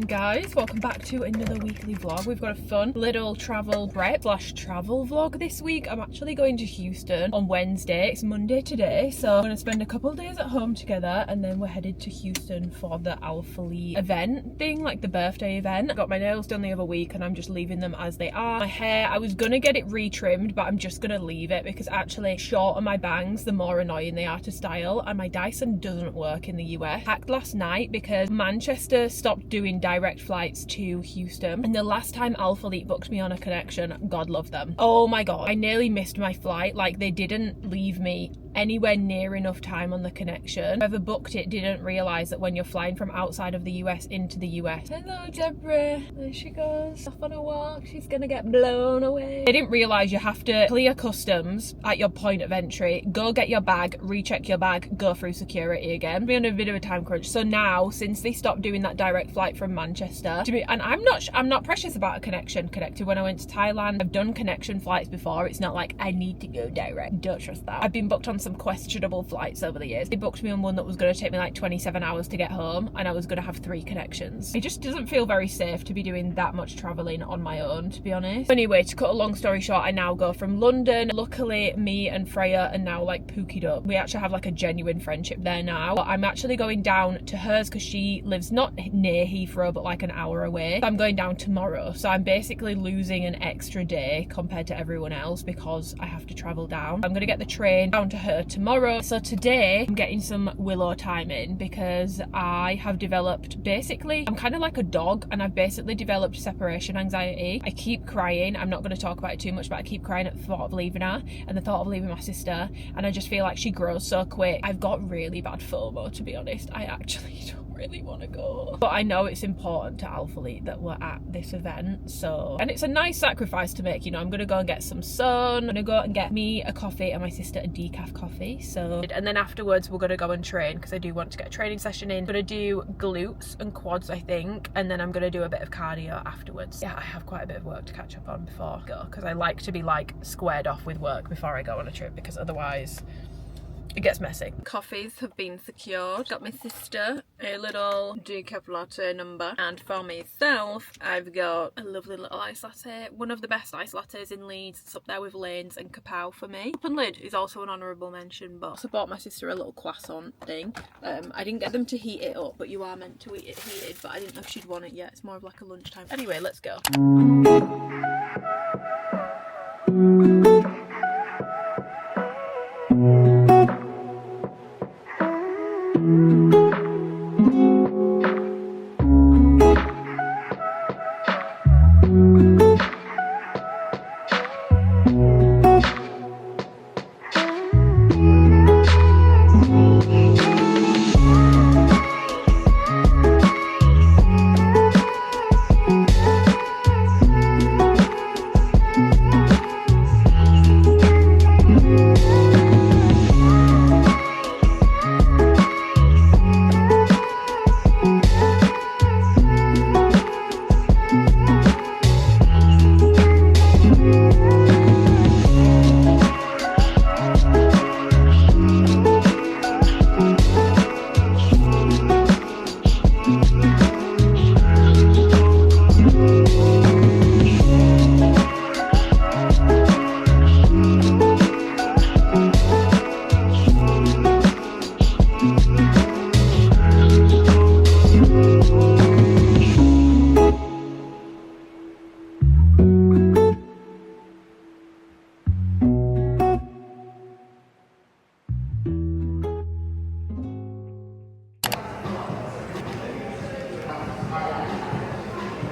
guys, welcome back to another weekly vlog. We've got a fun little travel prep / travel vlog this week. I'm actually going to Houston on Wednesday. It's Monday today, so I'm going to spend a couple of days at home together and then we're headed to Houston for the Alphalete event thing, like the birthday event. I got my nails done the other week and I'm just leaving them as they are. My hair, I was going to get it retrimmed, but I'm just going to leave it because actually shorter my bangs, the more annoying they are to style, and my Dyson doesn't work in the US. Packed last night because Manchester stopped doing direct flights to Houston, and the last time Alphalete booked me on a connection, God love them, oh my god, I nearly missed my flight. Like, they didn't leave me anywhere near enough time on the connection. Whoever booked it didn't realise that when you're flying from outside of the US into the US. Hello Deborah, there she goes, off on a walk, she's gonna get blown away. They didn't realise you have to clear customs at your point of entry, go get your bag, recheck your bag, go through security again. Be on a bit of a time crunch. So now, since they stopped doing that direct flight from Manchester, and I'm not precious about a connection. Connected when I went to Thailand, I've done connection flights before. It's not like I need to go direct, don't trust that. I've been booked on some questionable flights over the years. They booked me on one that was going to take me like 27 hours to get home, and I was going to have 3 connections. It just doesn't feel very safe to be doing that much travelling on my own, to be honest. Anyway, to cut a long story short, I now go from London. Luckily, me and Freya are now like pookied up. We actually have like a genuine friendship there now. But I'm actually going down to hers because she lives not near Heathrow, but like an hour away. So I'm going down tomorrow. So I'm basically losing an extra day compared to everyone else because I have to travel down. I'm going to get the train down to her tomorrow. So today I'm getting some willow time in because I have developed, basically, I'm kind of like a dog, and I've basically developed separation anxiety. I keep crying. I'm not going to talk about it too much, but I keep crying at the thought of leaving her and the thought of leaving my sister, and I just feel like she grows so quick. I've got really bad FOMO, to be honest. I actually don't really want to go, but I know it's important to Alphalete that we're at this event, so, and it's a nice sacrifice to make, you know. I'm gonna go and get some sun, I'm gonna go and get me a coffee and my sister a decaf coffee, so, and then afterwards we're gonna go and train because I do want to get a training session in. I'm gonna do glutes and quads, I think, and then I'm gonna do a bit of cardio afterwards. Yeah, I have quite a bit of work to catch up on before I go because I like to be like squared off with work before I go on a trip, because otherwise it gets messy. Coffees have been secured. Got my sister a little decaf latte number, and for myself I've got a lovely little ice latte, one of the best ice lattes in Leeds. It's up there with Lane's and Kapow for me. Open lid is also an honourable mention, but I also bought my sister a little croissant thing. I didn't get them to heat it up, but you are meant to eat it heated, but I didn't know if she'd want it yet. It's more of like a lunchtime. Anyway, let's go.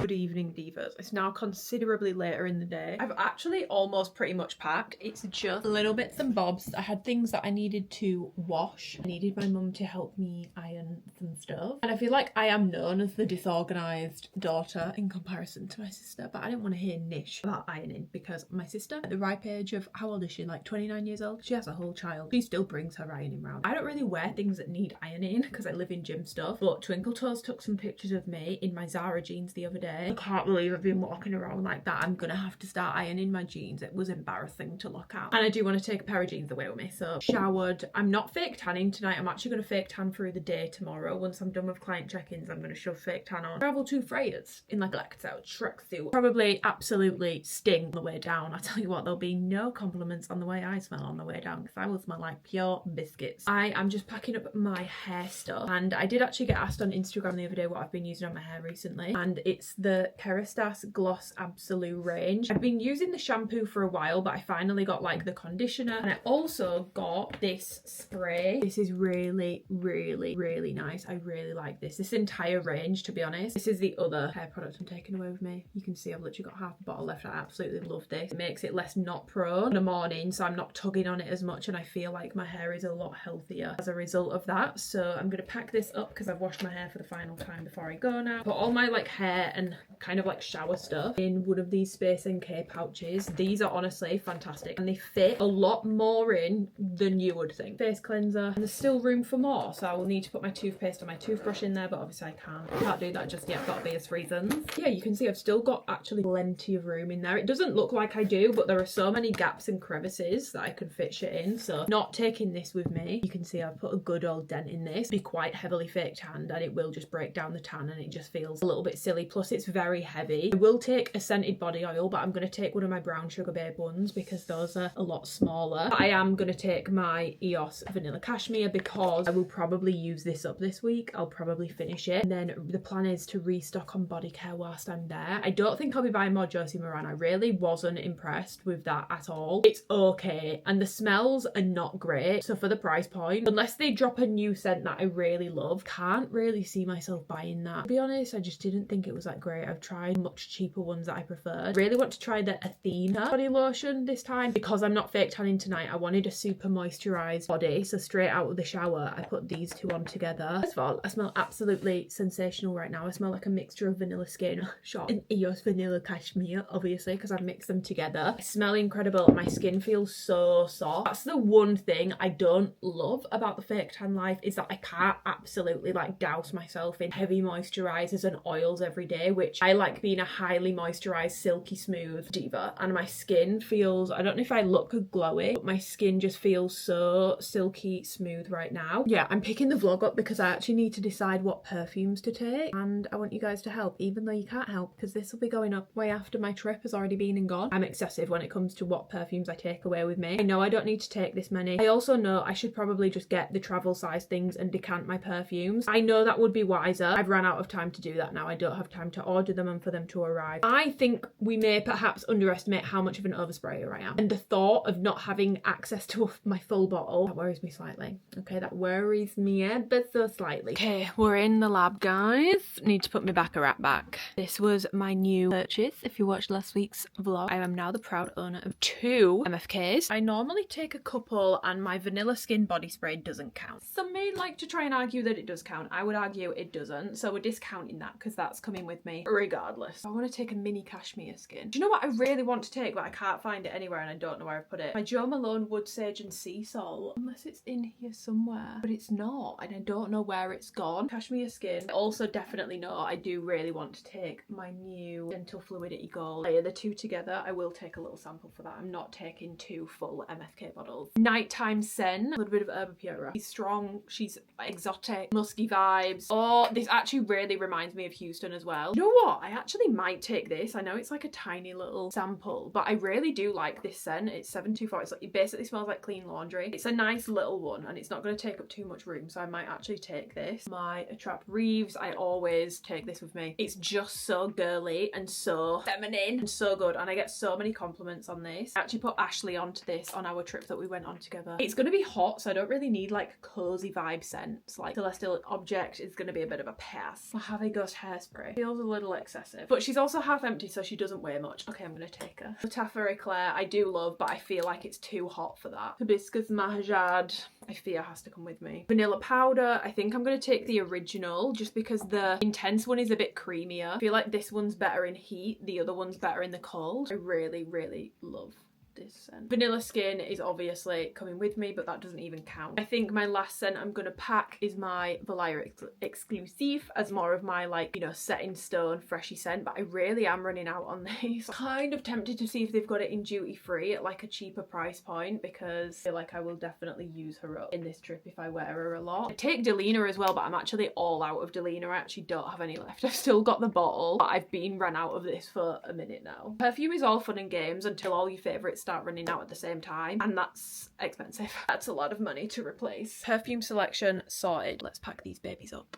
Good evening, divas. It's now considerably later in the day. I've actually almost pretty much packed. It's just little bits and bobs. I had things that I needed to wash. I needed my mum to help me iron some stuff. And I feel like I am known as the disorganised daughter in comparison to my sister, but I didn't want to hear niche about ironing because my sister, at the ripe age of, how old is she? Like 29 years old? She has a whole child. She still brings her ironing round. I don't really wear things that need ironing because I live in gym stuff, but Twinkle Toes took some pictures of me in my Zara jeans the other day. I can't believe I've been walking around like that, I'm gonna have to start ironing my jeans. It was embarrassing to look at. And I do want to take a pair of jeans away with me. So showered. I'm not fake tanning tonight. I'm actually gonna fake tan through the day tomorrow. Once I'm done with client check-ins, I'm gonna shove fake tan on. Travel to Freya's in like a blacked out tracksuit. Probably absolutely sting on the way down. I tell you what, there'll be no compliments on the way I smell on the way down, because I will smell like pure biscuits. I am just packing up my hair stuff, and I did actually get asked on Instagram the other day what I've been using on my hair recently, and it's the Kerastase Gloss Absolute range. I've been using the shampoo for a while, but I finally got like the conditioner, and I also got this spray. This is really nice. I really like this entire range, to be honest. This is the other hair product I'm taking away with me. You can see I've literally got half a bottle left. I absolutely love this. It makes it less knot prone in the morning, so I'm not tugging on it as much, and I feel like my hair is a lot healthier as a result of that. So I'm gonna pack this up because I've washed my hair for the final time before I go now. Put all my like hair and kind of like shower stuff in one of these Space NK pouches. These are honestly fantastic, and they fit a lot more in than you would think. Face cleanser, and there's still room for more, so I will need to put my toothpaste and my toothbrush in there, but obviously I can't do that just yet for obvious reasons. Yeah, you can see I've still got actually plenty of room in there. It doesn't look like I do, but there are so many gaps and crevices that I could fit shit in. So not taking this with me. You can see I've put a good old dent in this. Be quite heavily fake tanned, and it will just break down the tan, and it just feels a little bit silly. Plus it's very heavy. I will take a scented body oil, but I'm going to take one of my brown sugar babe ones because those are a lot smaller. But I am going to take my EOS vanilla cashmere because I will probably use this up this week. I'll probably finish it, and then the plan is to restock on body care whilst I'm there. I don't think I'll be buying more Josie Moran. I really wasn't impressed with that at all. It's okay, and the smells are not great, so for the price point, unless they drop a new scent that I really love, can't really see myself buying that. To be honest, I just didn't think it was that great. I've tried much cheaper ones that I preferred. Really want to try the Athena body lotion this time because I'm not fake tanning tonight. I wanted a super moisturised body, so straight out of the shower I put these two on together. First of all, I smell absolutely sensational right now. I smell like a mixture of vanilla skin shot and EOS vanilla cashmere, obviously, because I've mixed them together. I smell incredible. My skin feels so soft. That's the one thing I don't love about the fake tan life, is that I can't absolutely like douse myself in heavy moisturisers and oils every day, which I like being a highly moisturised, silky smooth diva, and my skin feels, I don't know if I look glowy, but my skin just feels so silky smooth right now. Yeah, I'm picking the vlog up because I actually need to decide what perfumes to take, and I want you guys to help, even though you can't help because this will be going up way after my trip has already been and gone. I'm excessive when it comes to what perfumes I take away with me. I know I don't need to take this many. I also know I should probably just get the travel size things and decant my perfumes. I know that would be wiser. I've run out of time to do that now. I don't have time to order them and for them to arrive. I think we may perhaps underestimate how much of an oversprayer I am, and the thought of not having access to my full bottle, that worries me slightly. Okay, that worries me ever so slightly. Okay, we're in the lab, guys. Need to put my Baccarat back. This was my new purchase. If you watched last week's vlog, I am now the proud owner of 2 MFKs. I normally take a couple, and my vanilla skin body spray doesn't count. Some may like to try and argue that it does count. I would argue it doesn't, so we're discounting that because that's coming with me regardless. I want to take a mini cashmere skin. Do you know what I really want to take, but I can't find it anywhere and I don't know where I've put it? My Jo Malone Wood Sage and Sea Salt, unless it's in here somewhere, but it's not, and I don't know where it's gone. Cashmere skin. I also definitely know I do really want to take my new Gentle Fluidity Gold. Layer the two together. I will take a little sample for that. I'm not taking 2 full MFK bottles. Nighttime Sen, a little bit of Herba Pura. She's strong, she's exotic, musky vibes. Oh, this actually really reminds me of Houston as well. You know what? I actually might take this. I know it's like a tiny little sample, but I really do like this scent. It's 724. It's like, it basically smells like clean laundry. It's a nice little one, and it's not going to take up too much room, so I might actually take this. My Attract Reeves, I always take this with me. It's just so girly and so feminine and so good, and I get so many compliments on this. I actually put Ashley onto this on our trip that we went on together. It's going to be hot, so I don't really need like cozy vibe scents. Like Celestial Object is going to be a bit of a pass. My Harvey Ghost hairspray feels a little excessive, but she's also half empty, so she doesn't weigh much. Okay, I'm going to take her. Taffy Eclair I do love, but I feel like it's too hot for that. Hibiscus Mahajad I fear has to come with me. Vanilla powder, I think I'm going to take the original just because the intense one is a bit creamier. I feel like this one's better in heat, the other one's better in the cold. I really love this scent. Vanilla Skin is obviously coming with me, but that doesn't even count. I think my last scent I'm gonna pack is my Valaya Exclusive as more of my, like, you know, set in stone freshy scent, but I really am running out on these. I'm kind of tempted to see if they've got it in duty free at like a cheaper price point, because I feel like I will definitely use her up in this trip if I wear her a lot. I take Delina as well, but I'm actually all out of Delina. I actually don't have any left. I've still got the bottle, but I've been run out of this for a minute now. Perfume is all fun and games until all your favourites start running out at the same time, and that's expensive. That's a lot of money to replace. Perfume selection sorted. Let's pack these babies up.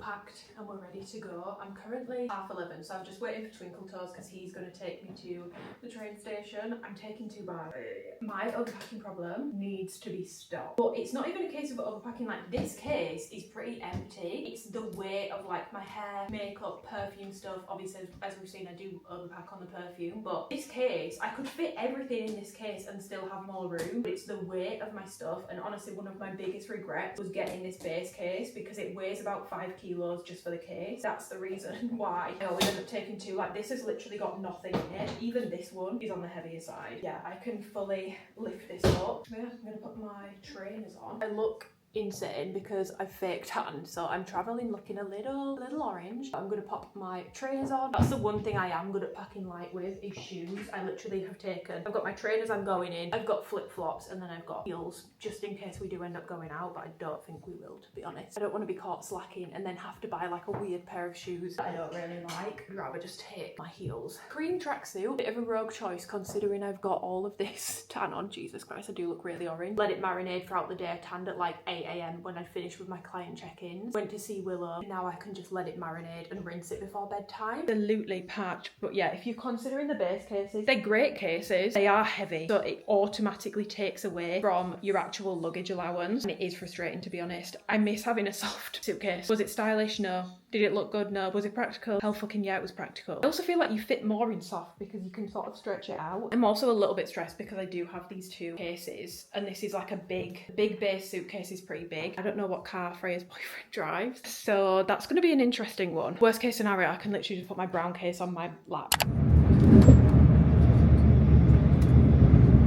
Packed and we're ready to go. I'm currently 11:30, so I'm just waiting for Twinkle Toes because he's going to take me to the train station. I'm taking 2 bags. My overpacking problem needs to be stopped, but it's not even a case of overpacking. Like, this case is pretty empty. It's the weight of like my hair, makeup, perfume stuff. Obviously, as we've seen, I do overpack on the perfume, but this case, I could fit everything in this case and still have more room, but it's the weight of my stuff. And honestly, one of my biggest regrets was getting this base case because it weighs about 5 kilos just for the case. That's the reason why I always end up taking 2. Like, this has literally got nothing in it. Even this one is on the heavier side. Yeah, I can fully lift this up. Yeah, I'm gonna put my trainers on. I look insane because I've fake tan, so I'm traveling looking a little orange. I'm gonna pop my trainers on. That's the one thing I am good at packing light with, is shoes. I literally have taken, I've got my trainers I'm going in, I've got flip-flops, and then I've got heels just in case we do end up going out, but I don't think we will, to be honest. I don't want to be caught slacking and then have to buy like a weird pair of shoes that I don't really like. I'd rather just take my heels. Cream tracksuit, bit of a rogue choice considering I've got all of this tan on. Jesus Christ, I do look really orange. Let it marinate throughout the day. I tanned at like 8 AM when I finished with my client check-ins. Went to see Willow, and now I can just let it marinate and rinse it before bedtime. Absolutely packed. But yeah, if you're considering the base cases, they're great cases. They are heavy, so it automatically takes away from your actual luggage allowance, and it is frustrating, to be honest. I miss having a soft suitcase. Was it stylish? No. Did it look good? No. Was it practical? Hell fucking yeah, it was practical. I also feel like you fit more in soft because you can sort of stretch it out. I'm also a little bit stressed because I do have these 2 cases, and this is like a big base suitcase is pretty big. I don't know what car Freya's boyfriend drives, so that's going to be an interesting one. Worst case scenario, I can literally just put my brown case on my lap.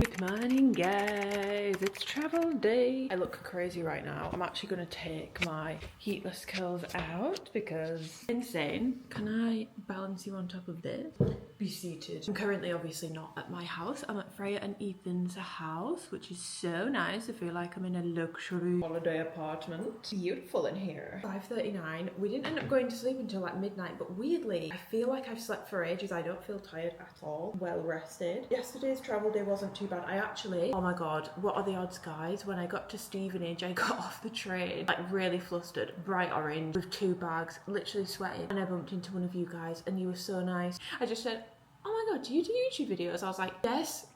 Good morning, guys. It's travel day. I look crazy right now. I'm actually going to take my heatless curls out because insane. Can I balance you on top of this? Be seated. I'm currently obviously not at my house. I'm at Freya and Ethan's house, which is so nice. I feel like I'm in a luxury holiday apartment. Beautiful in here. 5:39. We didn't end up going to sleep until like midnight, but weirdly, I feel like I've slept for ages. I don't feel tired at all. Well rested. Yesterday's travel day wasn't too bad. I actually, oh my god, what are the odds, guys? When I got to Stevenage, I got off the train, like really flustered, bright orange, with 2 bags, literally sweating, and I bumped into one of you guys, and you were so nice. I just said, oh my god, do you do YouTube videos? I was like, yes.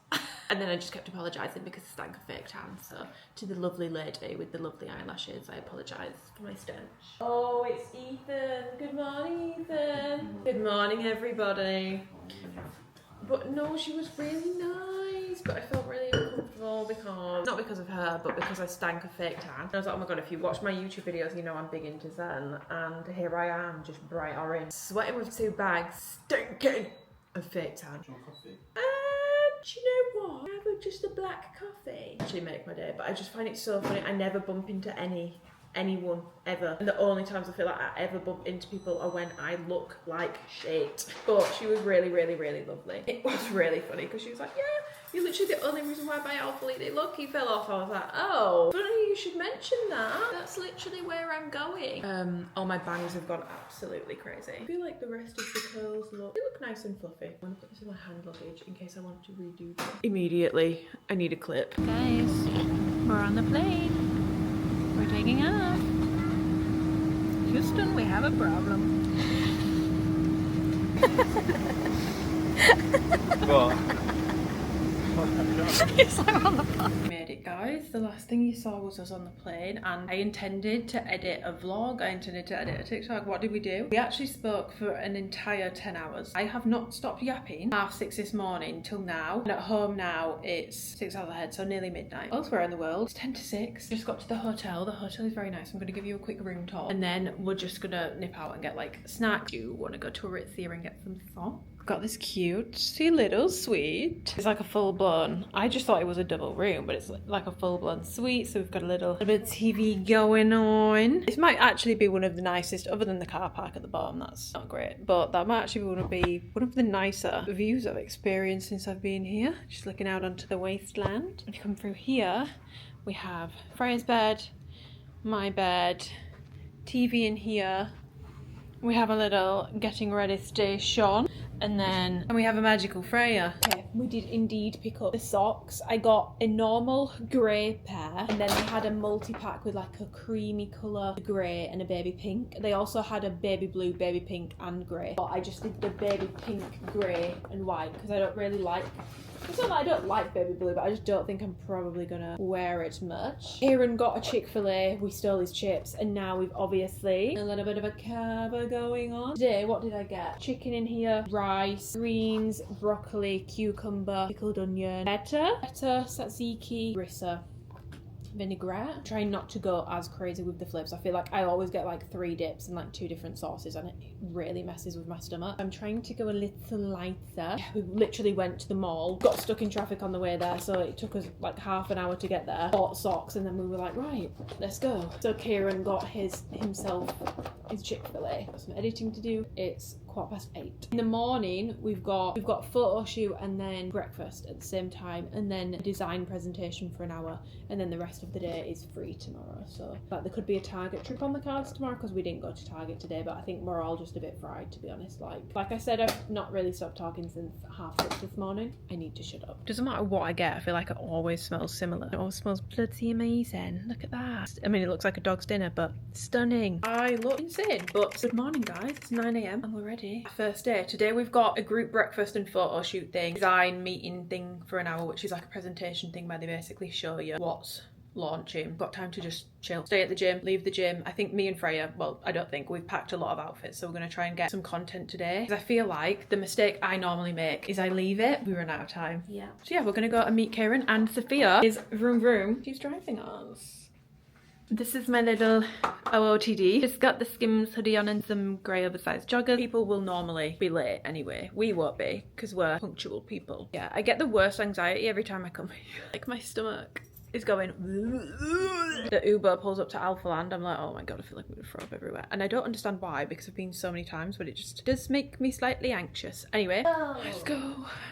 And then I just kept apologising because I stank of fake tan. So to the lovely lady with the lovely eyelashes, I apologise for my stench. Oh, it's Ethan. Good morning, Ethan. Good morning, everybody. But no, she was really nice, but I felt really uncomfortable because, not because of her, but because I stank of fake tan. And I was like, oh my god, if you watch my YouTube videos, you know I'm big into Zen, and here I am, just bright orange, sweating with 2 bags, stinking of fake tan. Do you know what? I have just a black coffee. Actually make my day, but I just find it so funny. I never bump into anyone ever, and the only times I feel like I ever bump into people are when I look like shit. But she was really lovely. It was really funny because she was like, yeah, you're literally the only reason why my Alphalete look fell off. I was like, oh, funny you should mention that. That's literally where I'm going. All my bangs have gone absolutely crazy. I feel like the rest of the curls they look nice and fluffy. I'm gonna put this in my hand luggage in case I want to redo them. Immediately, I need a clip. Guys, we're on the plane. We're taking off. Houston, we have a problem. What? It's like on the plane. Made it, guys, the last thing you saw was us on the plane, and I intended to edit a vlog, I intended to edit a TikTok. What did we do? We actually spoke for an entire 10 hours. I have not stopped yapping 6:30 this morning till now, and at home now it's 6 hours ahead, so nearly midnight. Elsewhere in the world it's 10 to 6. Just got to the hotel. The hotel is very nice. I'm going to give you a quick room tour, and then we're just gonna nip out and get like snacks. You want to go to Aritzia and get some socks? Got this cutesy little suite. It's like a full-blown, I just thought it was a double room, but it's like a full-blown suite. So we've got a little bit of TV going on. This might actually be one of the nicest, other than the car park at the bottom, that's not great, but that might actually be one of the nicer views I've experienced since I've been here. Just looking out onto the wasteland. If you come through here, we have Freya's bed, my bed, TV in here. We have a little getting ready station. And we have a magical Freya. Okay, we did indeed pick up the socks. I got a normal grey pair, and then they had a multi-pack with like a creamy colour grey and a baby pink. They also had a baby blue, baby pink and grey, but I just did the baby pink, grey and white because I don't really like, it's not that I don't like baby blue, but I just don't think I'm probably gonna wear it much. Kieran got a Chick-fil-A, we stole his chips, and now we've obviously a little bit of a carver going on. Today, what did I get? Chicken in here, rice, greens, broccoli, cucumber, pickled onion, feta, tzatziki, risa, vinaigrette. Trying not to go as crazy with the flips. I feel like I always get like 3 dips and like 2 different sauces, and it really messes with my stomach. I'm trying to go a little lighter. We literally went to the mall, got stuck in traffic on the way there, so it took us like half an hour to get there. Bought socks, and then we were like, right, let's go. So Kieran got himself his Chick-fil-A. Got some editing to do. It's 8:15. In the morning we've got photo shoot and then breakfast at the same time, and then a design presentation for an hour, and then the rest of the day is free tomorrow. So like there could be a Target trip on the cards tomorrow because we didn't go to Target today, but I think we're all just a bit fried, to be honest. Like I said, I've not really stopped talking since 6:30 this morning. I need to shut up. Doesn't matter what I get, I feel like it always smells similar. It always smells bloody amazing. Look at that. I mean, it looks like a dog's dinner, but stunning. I look insane, but good morning guys. It's 9 AM and we're ready. First day. Today we've got a group breakfast and photo shoot thing, design meeting thing for an hour, which is like a presentation thing where they basically show you what's launching. Got time to just chill, stay at the gym, leave the gym. I think me and Freya, well, I don't think, we've packed a lot of outfits, so we're going to try and get some content today, because I feel like the mistake I normally make is I leave it, we run out of time. Yeah. So yeah, we're going to go and meet Kieran, and Sophia is vroom vroom. She's driving us. This is my little OOTD. Just got the Skims hoodie on and some grey oversized joggers. People will normally be late anyway. We won't be, because we're punctual people. Yeah, I get the worst anxiety every time I come here. Like my stomach is going. The Uber pulls up to Alphalete. I'm like, oh my god, I feel like I'm gonna throw up everywhere. And I don't understand why, because I've been so many times, but it just does make me slightly anxious. Anyway, let's go.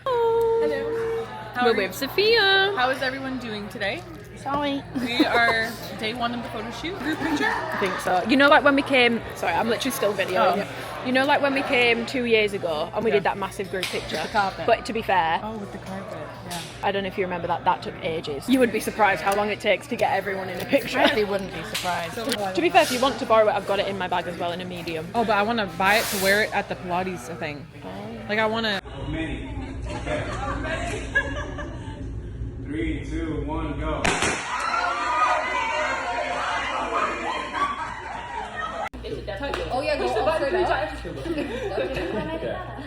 Hello. We're with Sophia. How is everyone doing today? Sorry. We are day 1 of the photo shoot group picture. I think so. You know, like when we came, sorry, I'm literally still videoing. You know, like when we came 2 years ago and we did that massive group picture. With the carpet. But to be fair, With the carpet, yeah. I don't know if you remember that took ages. You would be surprised how long it takes to get everyone in a picture. I actually wouldn't be surprised. To be fair, if you want to borrow it, I've got it in my bag as well in a medium. Oh, but I want to buy it to wear it at the Pilates thing. Like I want to. Okay. 3, 2, 1, go. Oh yeah, go straight up.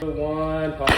1, pause.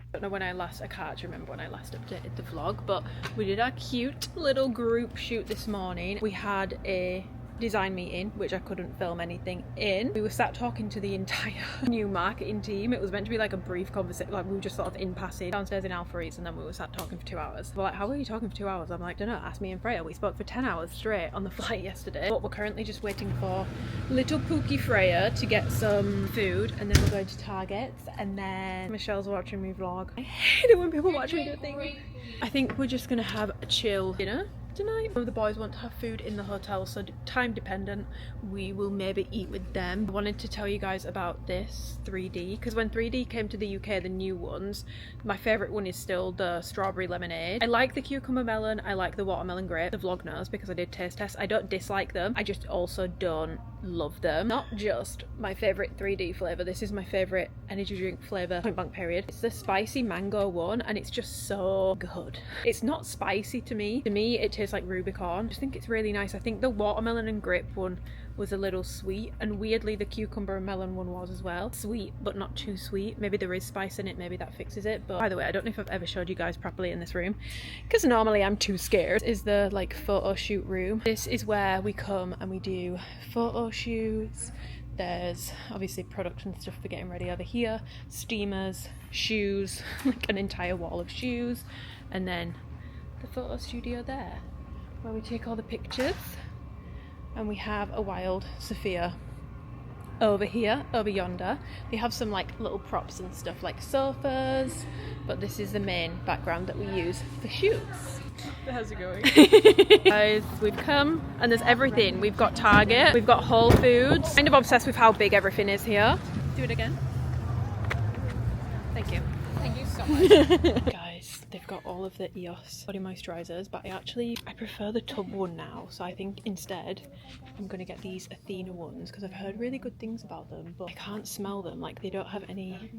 I don't know when I can't remember when I last updated the vlog, but we did our cute little group shoot this morning. We had a design meeting, which I couldn't film anything in. We were sat talking to the entire new marketing team. It was meant to be like a brief conversation, like we were just sort of in passing downstairs in Alphalete, and then we were sat talking for 2 hours. We're like, how were you talking for 2 hours? I'm like, don't know, ask me and Freya. We spoke for 10 hours straight on the flight yesterday, but we're currently just waiting for little Pookie Freya to get some food, and then we're going to Target, and then Michelle's watching me vlog. I hate it when people watch me do things. I think we're just gonna have a chill dinner tonight. Some of the boys want to have food in the hotel, so time dependent, we will maybe eat with them. I wanted to tell you guys about this 3D, because when 3D came to the UK, the new ones, my favourite one is still the strawberry lemonade. I like the cucumber melon, I like the watermelon grape. The vlog knows because I did taste test. I don't dislike them, I just also don't love them. Not just my favourite 3D flavour, this is my favourite energy drink flavour, point blank period. It's the spicy mango one, and it's just so good. It's not spicy to me. To me, it tastes like Rubicon. I just think it's really nice. I think the watermelon and grape one was a little sweet, and weirdly the cucumber and melon one was as well. Sweet, but not too sweet. Maybe there is spice in it, maybe that fixes it. But by the way, I don't know if I've ever showed you guys properly in this room, because normally I'm too scared. This is the like photo shoot room. This is where we come and we do photo shoots. There's obviously production stuff for getting ready over here, steamers, shoes, like an entire wall of shoes, and then the photo studio there where we take all the pictures. And we have a wild Sophia over here, over yonder. They have some like little props and stuff like sofas, but this is the main background that we use for shoots. How's it going? Guys, we've come and there's everything. We've got Target, we've got Whole Foods. Kind of obsessed with how big everything is here. Do it again. Thank you. Thank you so much. Guys, they've got all of the EOS body moisturizers, but I prefer the tub one now, so I think instead I'm gonna get these Athena ones because I've heard really good things about them, but I can't smell them. Like, they don't have any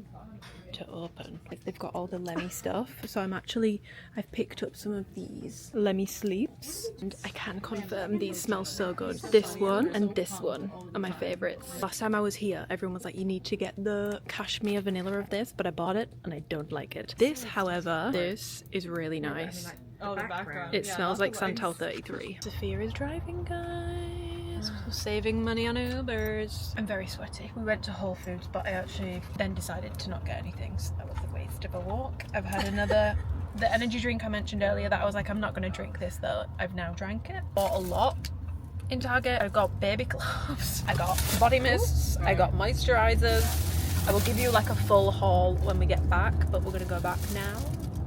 to open. Like, they've got all the Lemmy stuff, so I've picked up some of these Lemmy Sleeps, and I can confirm these smell so good. This one and this one are my favorites. Last time I was here, everyone was like, you need to get the cashmere vanilla of this, but I bought it and I don't like it. This, however, this is really nice. Oh, the background. It Yeah, smells that's like nice. Santal 33. Sophia is driving, guys. We're saving money on Ubers. I'm very sweaty. We went to Whole Foods, but I actually then decided to not get anything, so that was a waste of a walk. I've had another, the energy drink I mentioned earlier that I was like, I'm not going to drink this though. I've now drank it. Bought a lot in Target. I got baby gloves, I got body mists, I got moisturizers. I will give you like a full haul when we get back, but we're going to go back now.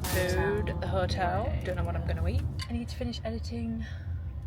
Food at the hotel. Don't know what I'm going to eat. I need to finish editing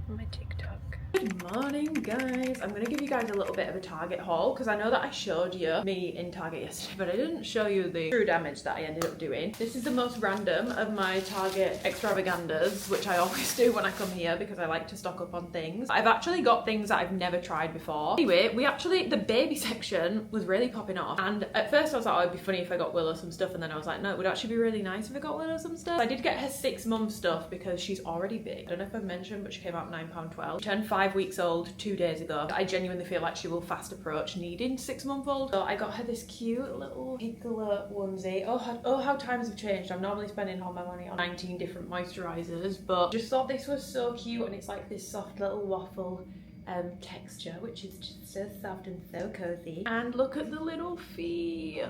my TikTok. Good morning, guys. I'm going to give you guys a little bit of a Target haul because I know that I showed you me in Target yesterday, but I didn't show you the true damage that I ended up doing. This is the most random of my Target extravaganzas, which I always do when I come here because I like to stock up on things. I've actually got things that I've never tried before. Anyway, the baby section was really popping off, and at first I was like, oh, it'd be funny if I got Willow some stuff, and then I was like, no, it would actually be really nice if I got Willow some stuff. I did get her 6-month stuff because she's already big. I don't know if I've mentioned, but she came out £9.12. She turned 5 weeks old 2 days ago. I genuinely feel like she will fast approach needing 6-month-old. So I got her this cute little Piccolo onesie. Oh, how times have changed. I'm normally spending all my money on 19 different moisturizers, but just thought this was so cute, and it's like this soft little waffle texture, which is just so soft and so cozy. And look at the little feet.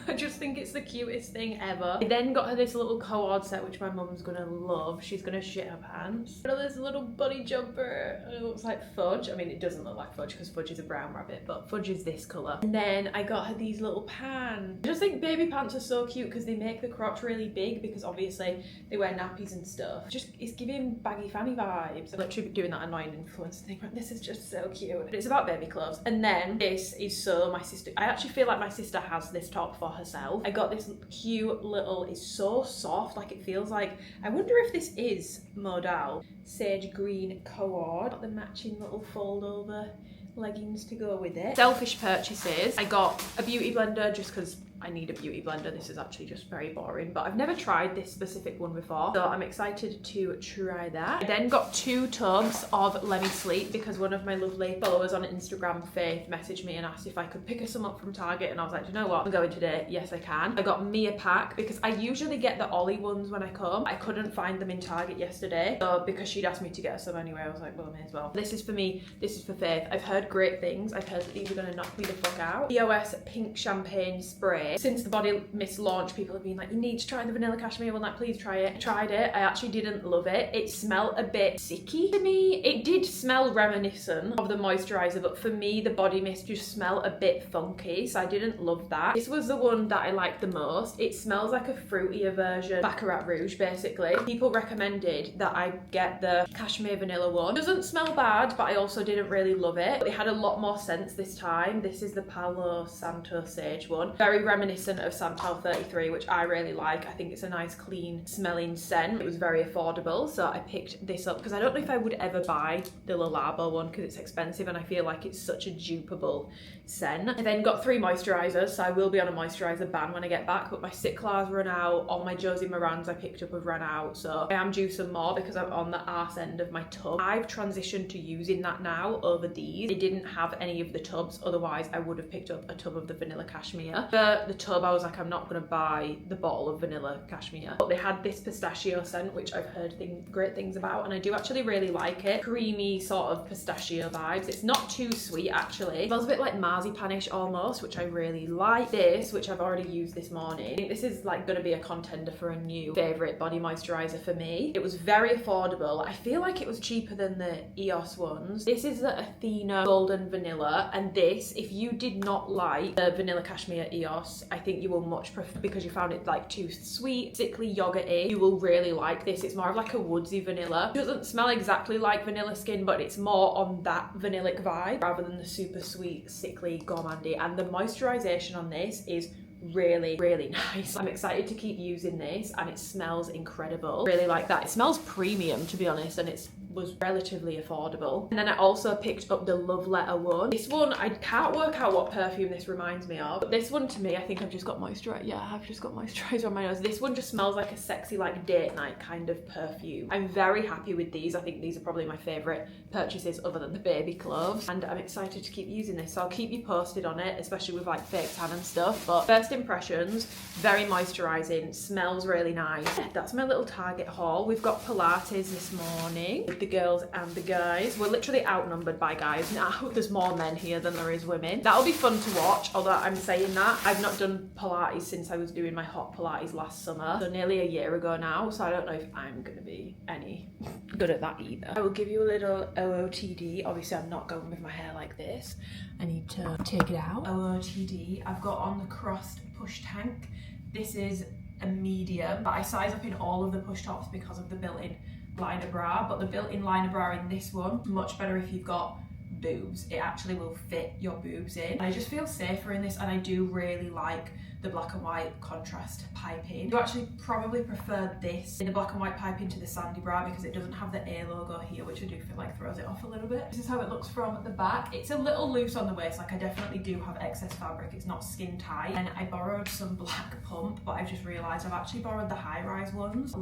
I just think it's the cutest thing ever. I then got her this little co-ord set, which my mum's gonna love. She's gonna shit her pants. Got this little bunny jumper. It looks like Fudge. I mean, it doesn't look like Fudge because Fudge is a brown rabbit, but Fudge is this colour. And then I got her these little pants. I just think baby pants are so cute because they make the crotch really big, because obviously they wear nappies and stuff. It's giving baggy fanny vibes. I'm literally doing that annoying influencer thing, but this is just so cute. But it's about baby clothes. And then this is so my sister. I actually feel like my sister has this top for herself. I got this cute little, it's so soft, like it feels like, I wonder if this is modal sage green co-ord. Got the matching little fold over leggings to go with it. Selfish purchases. I got a beauty blender just because I need a beauty blender. This is actually just very boring, but I've never tried this specific one before, so I'm excited to try that. I then got 2 tubs of Lemmy Sleep because one of my lovely followers on Instagram, Faith, messaged me and asked if I could pick her some up from Target, and I was like, you know what, I'm going today. Yes, I can. I got me a pack because I usually get the Ollie ones when I come. I couldn't find them in Target yesterday, so because she'd asked me to get her some anyway, I was like, well, I may as well. This is for me, this is for Faith. I've heard great things. I've heard that these are going to knock me the fuck out. EOS Pink Champagne Spray. it. Since the Body Mist launch, people have been like, you need to try the vanilla cashmere one, like please try it. I tried it, I actually didn't love it. It smelled a bit sicky to me. It did smell reminiscent of the moisturizer, but for me the Body Mist just smelled a bit funky, so I didn't love that. This was the one that I liked the most. It smells like a fruitier version Baccarat Rouge basically. People recommended that I get the cashmere vanilla one. It doesn't smell bad, but I also didn't really love it. It had a lot more scents this time. This is the Palo Santo Sage one. Very reminiscent of Santal 33, which I really like. I think it's a nice clean smelling scent. It was very affordable, so I picked this up because I don't know if I would ever buy the Le Labo one because it's expensive and I feel like it's such a dupable scent. I then got 3 moisturizers, so I will be on a moisturizer ban when I get back, but my Ciclars run out. All my Josie Morans I picked up have run out, so I am due some more because I'm on the arse end of my tub. I've transitioned to using that now over these. They didn't have any of the tubs, otherwise I would have picked up a tub of the vanilla cashmere. For the tub I was like, I'm not going to buy the bottle of vanilla cashmere, but they had this pistachio scent which I've heard great things about, and I do actually really like it. Creamy sort of pistachio vibes. It's not too sweet actually. It smells a bit like marzipanish almost, which I really like. This, which I've already used this morning, I think this is like going to be a contender for a new favourite body moisturiser for me. It was very affordable. I feel like it was cheaper than the EOS ones. This is the Athena Golden Vanilla, and this, if you did not like the vanilla cashmere EOS, I think you will much prefer, because you found it like too sweet, sickly, yogurty, you will really like this. It's more of like a woodsy vanilla. It doesn't smell exactly like vanilla skin, but it's more on that vanillic vibe rather than the super sweet, sickly, gourmandy. And the moisturization on this is really nice. I'm excited to keep using this, and it smells incredible. Really like that. It smells premium, to be honest, and it was relatively affordable. And then I also picked up the Love Letter one. This one, I can't work out what perfume this reminds me of, but this one to me, I think I've just got moisturizer. Yeah, I've just got moisturizer on my nose. This one just smells like a sexy, like date night kind of perfume. I'm very happy with these. I think these are probably my favorite purchases other than the baby cloves, and I'm excited to keep using this, so I'll keep you posted on it, especially with like fake tan and stuff. But first impressions, very moisturizing, smells really nice. Yeah, that's my little Target haul. We've got Pilates this morning with the girls and the guys. We're literally outnumbered by guys now. There's more men here than there is women. That'll be fun to watch, although I'm saying that I've not done Pilates since I was doing my hot Pilates last summer, so nearly a year ago now, so I don't know if I'm gonna be any good at that either. I will give you a little OOTD. Obviously I'm not going with my hair like this. I need to take it out. OOTD, I've got on the crossed push tank. This is a medium, but I size up in all of the push tops because of the built-in liner bra, but the built-in liner bra in this one, much better if you've got boobs. It actually will fit your boobs in. I just feel safer in this, and I do really like the black and white contrast piping. You actually probably prefer this in the black and white piping to the sandy bra because it doesn't have the A logo here, which I do feel like throws it off a little bit. This is how it looks from the back. It's a little loose on the waist, like I definitely do have excess fabric. It's not skin tight. And I borrowed some black pump, but I've just realised I've actually borrowed the high-rise ones.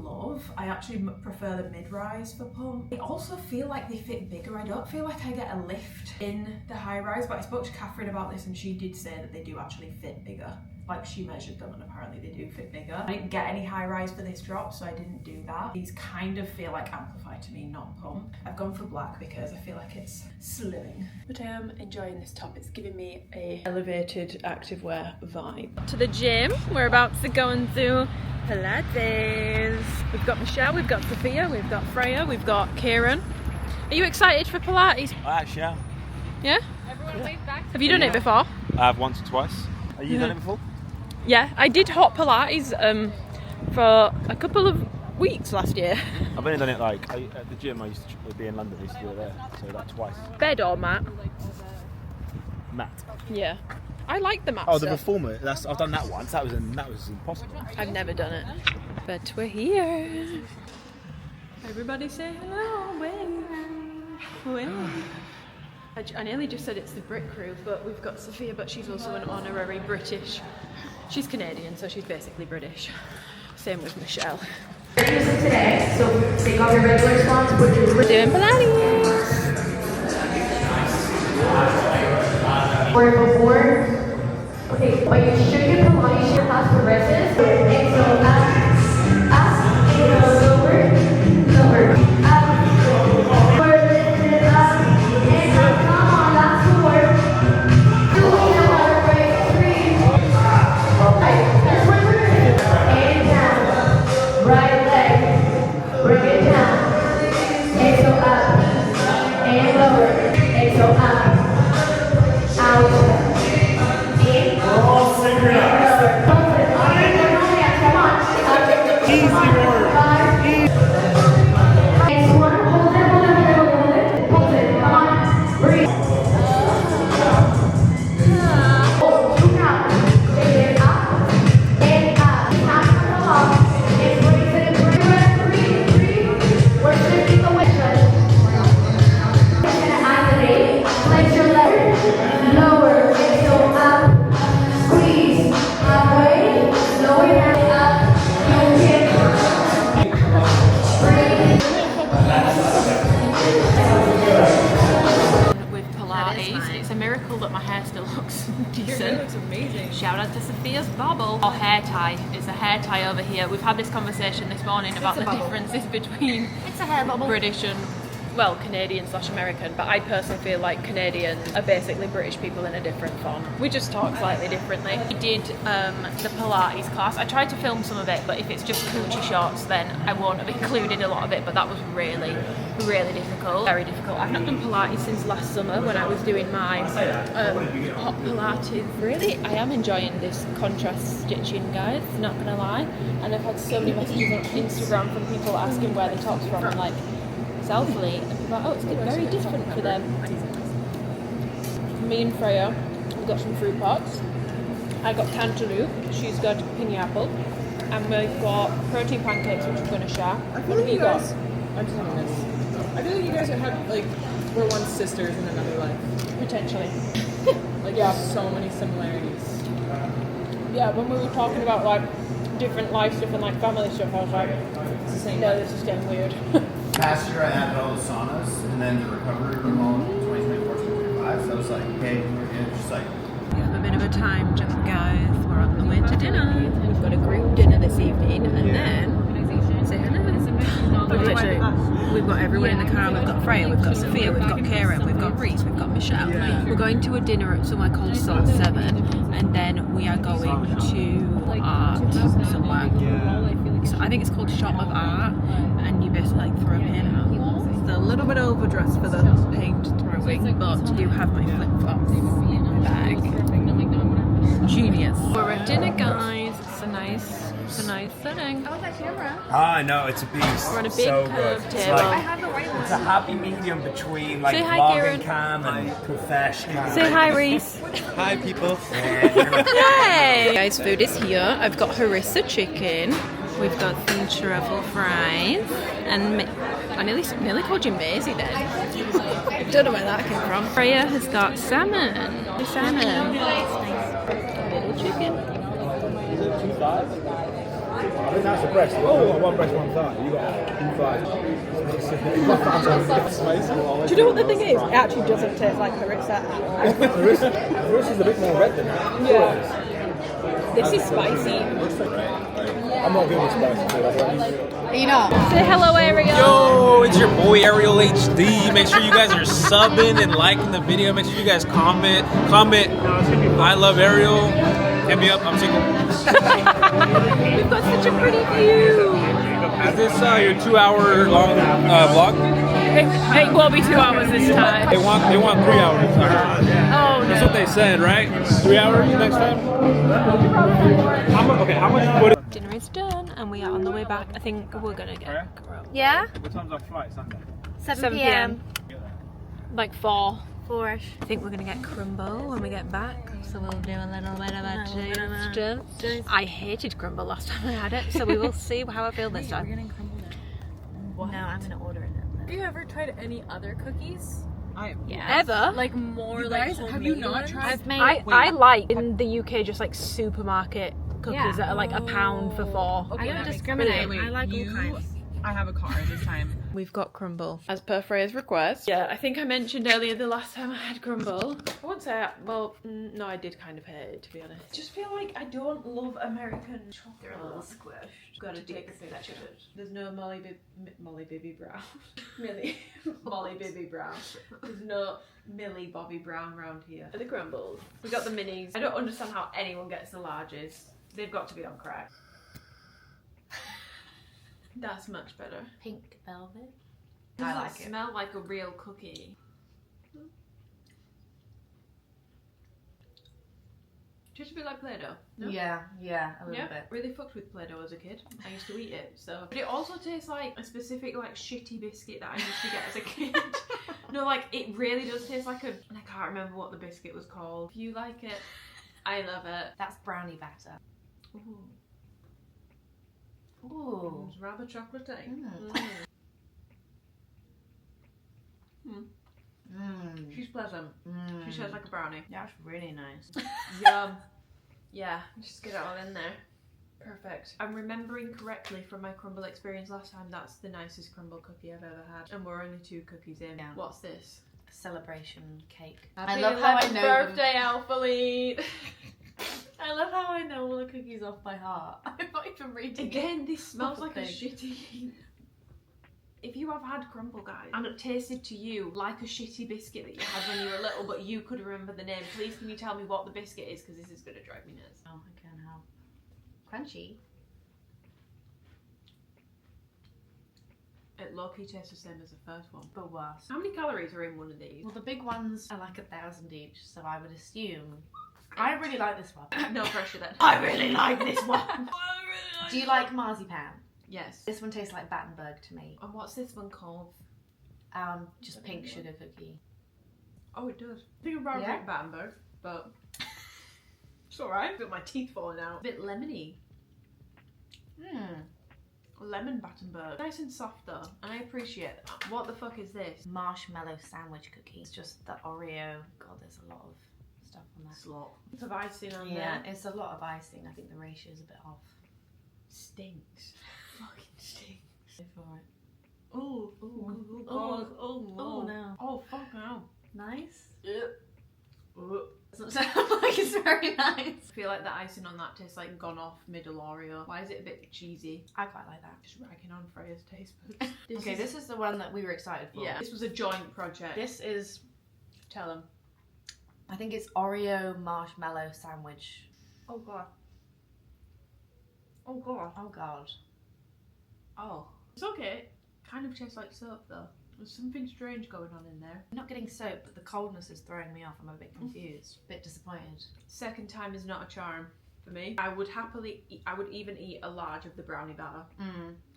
I actually prefer the mid-rise for pump. They also feel like they fit bigger. I don't feel like I get a lift in the high-rise, but I spoke to Catherine about this and she did say that they do actually fit bigger. Like she measured them and apparently they do fit bigger. I didn't get any high rise for this drop, so I didn't do that. These kind of feel like amplified to me, not pump. I've gone for black because I feel like it's slimming. But I am enjoying this top. It's giving me a elevated activewear vibe. To the gym. We're about to go and do Pilates. We've got Michelle, we've got Sophia, we've got Freya, we've got Kieran. Are you excited for Pilates? I actually am. Yeah? Everyone wave back. Have you done it before? I have once or twice. Have you done it before? Yeah, I did hot Pilates for a couple of weeks last year. I've only done it like at the gym I used to be in London, I used to do it there, so like twice. Bed or mat? Mat. Yeah. I like the mat Oh, stuff. the reformer. I've done that once. That was impossible. I've never done it. But we're here. Everybody say hello. Wave. I nearly just said it's the Brit crew, but we've got Sophia, but she's also an honorary British. She's Canadian, so she's basically British. Same with Michelle. Today, so take off your regular spots, put your... We're doing Pilates. Forward. Okay, but you should get Pilates, you have to rest it. And so up, and go lower, up, forward, lift it up, and up, come on, last 4. 2, 3, it's a miracle that my hair still looks decent. Your hair looks amazing. Shout out to Sophia's bobble. Or hair tie. It's a hair tie over here. We've had this conversation this morning about the differences between It's a hair bubble. British and, well, Canadian/American, but I personally feel like Canadians are basically British people in a different form. We just talk slightly differently. We did the Pilates class. I tried to film some of it, but if it's just coochie shots, then I won't have included a lot of it, but that was really, really difficult. Very difficult. I've not done Pilates since last summer when I was doing my hot Pilates. Really, I am enjoying this contrast stitching, guys, not gonna lie. And I've had so many messages on Instagram from people asking where the top's from. I'm like, Alphalete, and people are like, oh, it's very different for them. Me and Freya, we got some fruit pots. I got cantaloupe, she's got pineapple, and we've got protein pancakes, which we're going to share. What have you got? I'm just having this. I feel like you guys had like were once sisters in another life. Potentially. Like, yeah, so many similarities. Yeah, when we were talking about like different life stuff and like family stuff, I was like, It's the same. no, this is getting weird. Past year I added all the saunas and then the recovery room all in 2024, 2025. So I was like, okay, it's just like. We have a bit of a time jump, guys. We're on the way to dinner. We've got a group dinner this evening, and then say hello. Literally, we've got everyone in the car. We've got Freya, we've got Sophia, we've got Karen, we've got Reese, we've got Michelle. We're going to a dinner at somewhere called Soul 7, and then we are going to art somewhere. So I think it's called Shop of Art, and you basically like throw a paint out. It's a little bit overdressed for the paint throwing, but I do have my flip flops in my bag. Genius. We're at dinner, guys. It's a nice setting. Ah, no, it's a beast. We're on a big so curved good. table. It's a happy medium between like Say hi, vlogging Karen. cam and professional. Say hi, Reese. Hi, people. Hey! Guys, food is here. I've got harissa chicken. We've got some truffle fries. And I nearly called you Maisie then. I don't know where that came from. Freya has got salmon. Salmon. Little chicken. I think that's the breast. Oh, one breast, one thigh. You got two thighs. Do you know what the thing is? It actually doesn't taste like harissa. Harissa's a bit more red than that. Yeah. This is spicy. I'm not good with spicy food. You know. Say hello, Ariel. Yo, it's your boy Ariel HD. Make sure you guys are subbing and liking the video. Make sure you guys comment. I love Ariel. Hit me up. I'm single. We've got such a pretty view. Is this your 2-hour long vlog? It will be 2 hours this time. They want 3 hours. I heard. Oh no. That's what they said, right? 3 hours next time. How much footage? Dinner is done and we are on the way back. I think we're gonna get Yeah? What time's our flight Sunday? 7 p.m. like 4. 4-ish. I think we're gonna get Crumbl when we get back, so we'll do a little bit of a taste. I hated Crumbl last time I had it, so we will see how I feel this time. No, I'm gonna order it. Have you ever tried any other cookies? Ever? Like more like Have you not tried? I've made. I like in the UK just like supermarket cookies Yeah. that are like £1 for 4. I don't discriminate. Wait, I like all kinds. I have a car this time. We've got Crumbl as per Freya's request. Yeah, I think I mentioned earlier the last time I had Crumbl. I won't say, no, I did kind of hate it, to be honest. I just feel like I don't love American chocolate. They're a little squished. Gotta take a picture. There's no Molly Bibby Brown. Molly Bibby Brown. There's no Millie Bobby Brown round here. The Crumbls. We got the minis. I don't understand how anyone gets the larges. They've got to be on crack. That's much better. Pink velvet. Does it smell like a real cookie? Just a bit like Play-Doh. No? Yeah, a little bit. Really fucked with Play-Doh as a kid. I used to eat it, so. But it also tastes like a specific like shitty biscuit that I used to get as a kid. No, like it really does taste like and I can't remember what the biscuit was called. If you like it, I love it. That's brownie batter. Ooh. Ooh. It's rather chocolatey. She's pleasant. She tastes like a brownie. That's really nice. Yum. Yeah, just get it all in there. Perfect. I'm remembering correctly from my Crumbl experience last time, that's the nicest Crumbl cookie I've ever had. And we're only 2 cookies in. Yeah. What's this? celebration cake. Happy I love how I 11th know birthday, Alphalete. I love how I know all the cookies off by heart. I'm not even reading Again, this smells like a thing. shitty. If you have had Crumbl, guys, and it tasted to you like a shitty biscuit that you had when you were little, but you could remember the name, please can you tell me what the biscuit is? Because this is going to drive me nuts. Oh, I can help. Crunchy. It low-key tastes the same as the first one. But worse. How many calories are in one of these? Well, the big ones are like 1,000 each, so I would assume. I really like this one. No pressure then. I really like this one. Do you like marzipan? Yes. This one tastes like Battenberg to me. And what's this one called? Just pink sugar cookie. Oh, it does. I think I'm rather Yeah? like Battenberg, but it's alright. Got my teeth falling out. A bit lemony. Lemon Battenberg. Nice and soft though, and I appreciate that. What the fuck is this? Marshmallow sandwich cookie. It's just the Oreo. God, there's a lot of stuff on that. Slop. It's of icing on Yeah, there. it's a lot of icing. I think the ratio is a bit off. Stinks. Fucking stinks. Go for it. Oh, God. Oh, no. Oh, fuck no. Nice. Ugh. Doesn't sound like it's very nice. I feel like the icing on that tastes like gone off middle Oreo. Why is it a bit cheesy? I quite like that. Just ragging on Freya's taste buds. This is the one that we were excited for. Yeah, this was a joint project. This is, Tell them. I think it's Oreo marshmallow sandwich. Oh god. Oh god. Oh god. Oh. It's okay. Kind of tastes like soap though. There's something strange going on in there. I'm not getting soap, but the coldness is throwing me off. I'm a bit confused, a bit disappointed. Second time is not a charm for me. I would happily eat, I would even eat a large of the brownie batter.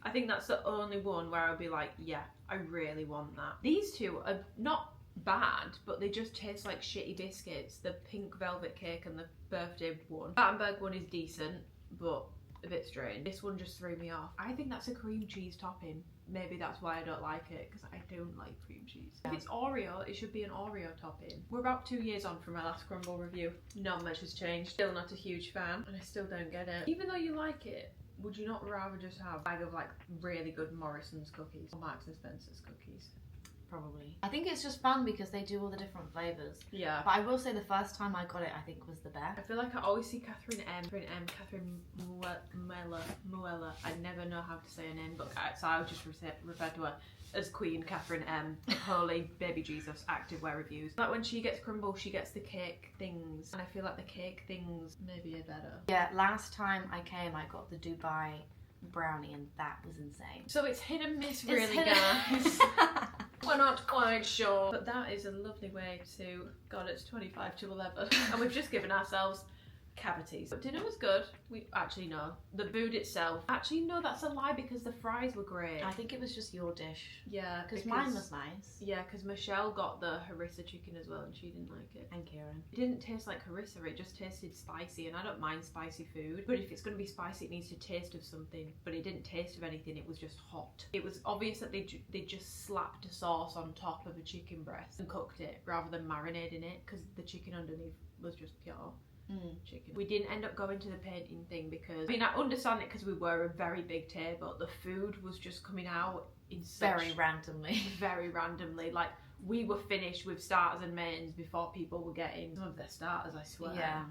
I think that's the only one where I would be like, yeah, I really want that. These two are not bad, but they just taste like shitty biscuits. The pink velvet cake and the birthday one. Battenberg one is decent, but a bit strange. This one just threw me off. I think that's a cream cheese topping. Maybe that's why I don't like it, because I don't like cream cheese. If it's Oreo, it should be an Oreo topping. We're about 2 years on from my last Crumbl review. Not much has changed. Still not a huge fan, and I still don't get it. Even though you like it, would you not rather just have a bag of like really good Morrison's cookies or Marks and Spencer's cookies? Probably. I think it's just fun because they do all the different flavours. Yeah. But I will say the first time I got it, I think was the best. I feel like I always see Catherine Muella. I never know how to say her name, but so I'll just refer to her as Queen Catherine M. Holy Baby Jesus activewear reviews. Like when she gets Crumbl, she gets the cake things, and I feel like the cake things maybe are better. Yeah, last time I came, I got the Dubai brownie, and that was insane. So it's hit and miss, It's really, hit and- guys. We're not quite sure. But that is a lovely way to, God, it's 25 to 11. And we've just given ourselves cavities. But dinner was good. We actually, no. The food itself. Actually, no, that's a lie because the fries were great. I think it was just your dish. Yeah, Because mine was nice. Yeah, because Michelle got the harissa chicken as well and she didn't like it. And Kieran. It didn't taste like harissa, it just tasted spicy, and I don't mind spicy food, but if it's going to be spicy it needs to taste of something. But it didn't taste of anything, it was just hot. It was obvious that they just slapped a sauce on top of a chicken breast and cooked it rather than marinating it, because the chicken underneath was just pure chicken. We didn't end up going to the painting thing because, I mean, I understand it because we were a very big table. The food was just coming out in such Very randomly. very randomly. Like, we were finished with starters and mains before people were getting some of their starters, I swear. Yeah.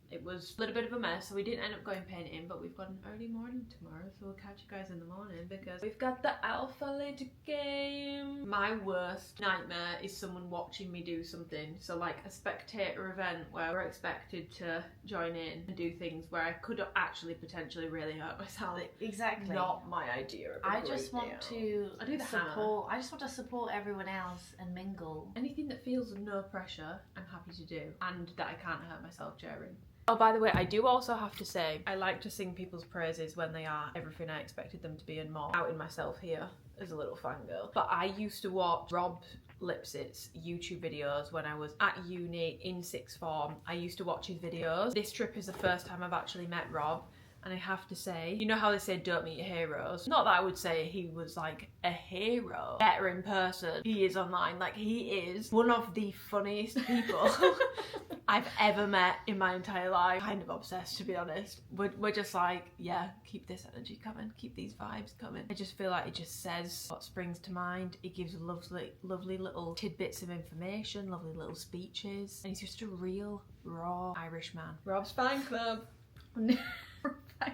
It was a little bit of a mess, so we didn't end up going painting, but we've got an early morning tomorrow, so we'll catch you guys in the morning because we've got the Alphalete game. My worst nightmare is someone watching me do something. So like a spectator event where we're expected to join in and do things where I could actually potentially really hurt myself. Exactly. Not my idea of a I great just want deal. to I do the hammer. support. I just want to support everyone else and mingle. Anything that feels no pressure, I'm happy to do, and that I can't hurt myself during. Oh, by the way, I do also have to say, I like to sing people's praises when they are everything I expected them to be and more. Outing myself here as a little fangirl. But I used to watch Rob Lipsit's YouTube videos when I was at uni in sixth form. I used to watch his videos. This trip is the first time I've actually met Rob. And I have to say, you know how they say don't meet your heroes? Not that I would say he was like a hero. Better in person. He is online. Like, he is one of the funniest people I've ever met in my entire life. Kind of obsessed, to be honest. We're just like, yeah, keep this energy coming, keep these vibes coming. I just feel like it just says what springs to mind. It gives lovely little tidbits of information, lovely little speeches, and he's just a real raw Irish man. Rob's fan club. I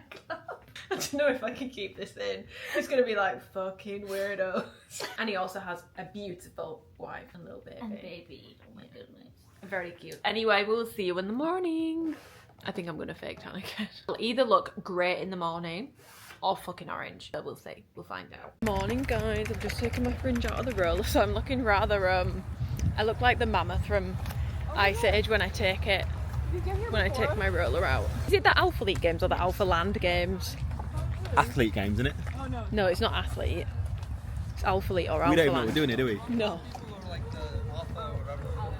don't know if I can keep this in. It's gonna be like fucking weirdos. And he also has a beautiful wife and little baby. And baby, oh my goodness. Very cute. Anyway, we'll see you in the morning. I think I'm gonna fake tan again. It'll either look great in the morning or fucking orange. But we'll see. We'll find out. Morning, guys. I've just taken my fringe out of the roller, so I'm looking rather I look like the mammoth from Ice Age when I take it. When I take my roller out. Is it the Alphalete games or the Alpha Land games? Athlete games, isn't it? No, it's not Athlete. It's Alphalete or Alpha We don't know Land. what we're doing here, do we? No.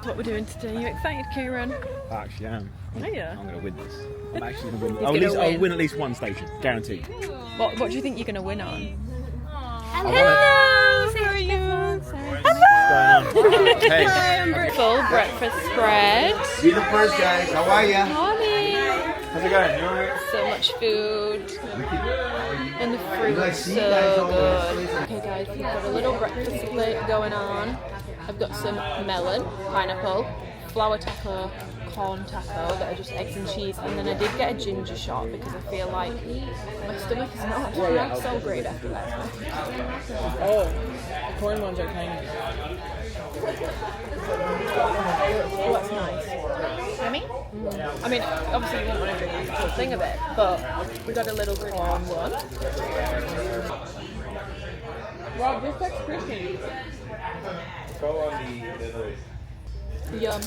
What we're doing today. You excited, Kieran? I actually am. Are you? I'm going to win this. I'm actually going to win. He's gonna I'll win at least one station, guaranteed. What do you think you're going to win on? Hello! How are you? What's going on? Hey. Full breakfast spread. Be the first, guys. How are ya? Morning. How's it going? You alright? So much food. And the fruit is so good. Okay guys, we've got a little breakfast plate going on. I've got some melon, pineapple, flour taco, corn taco that are just eggs and cheese, and then I did get a ginger shot because I feel like my stomach is not so great after that. Oh, the corn ones are tiny. Oh, that's nice. Yummy? I mean, obviously you won't want to drink the whole thing of it, but we got a little corn one. Rob, this looks Christian. Go on the Yum.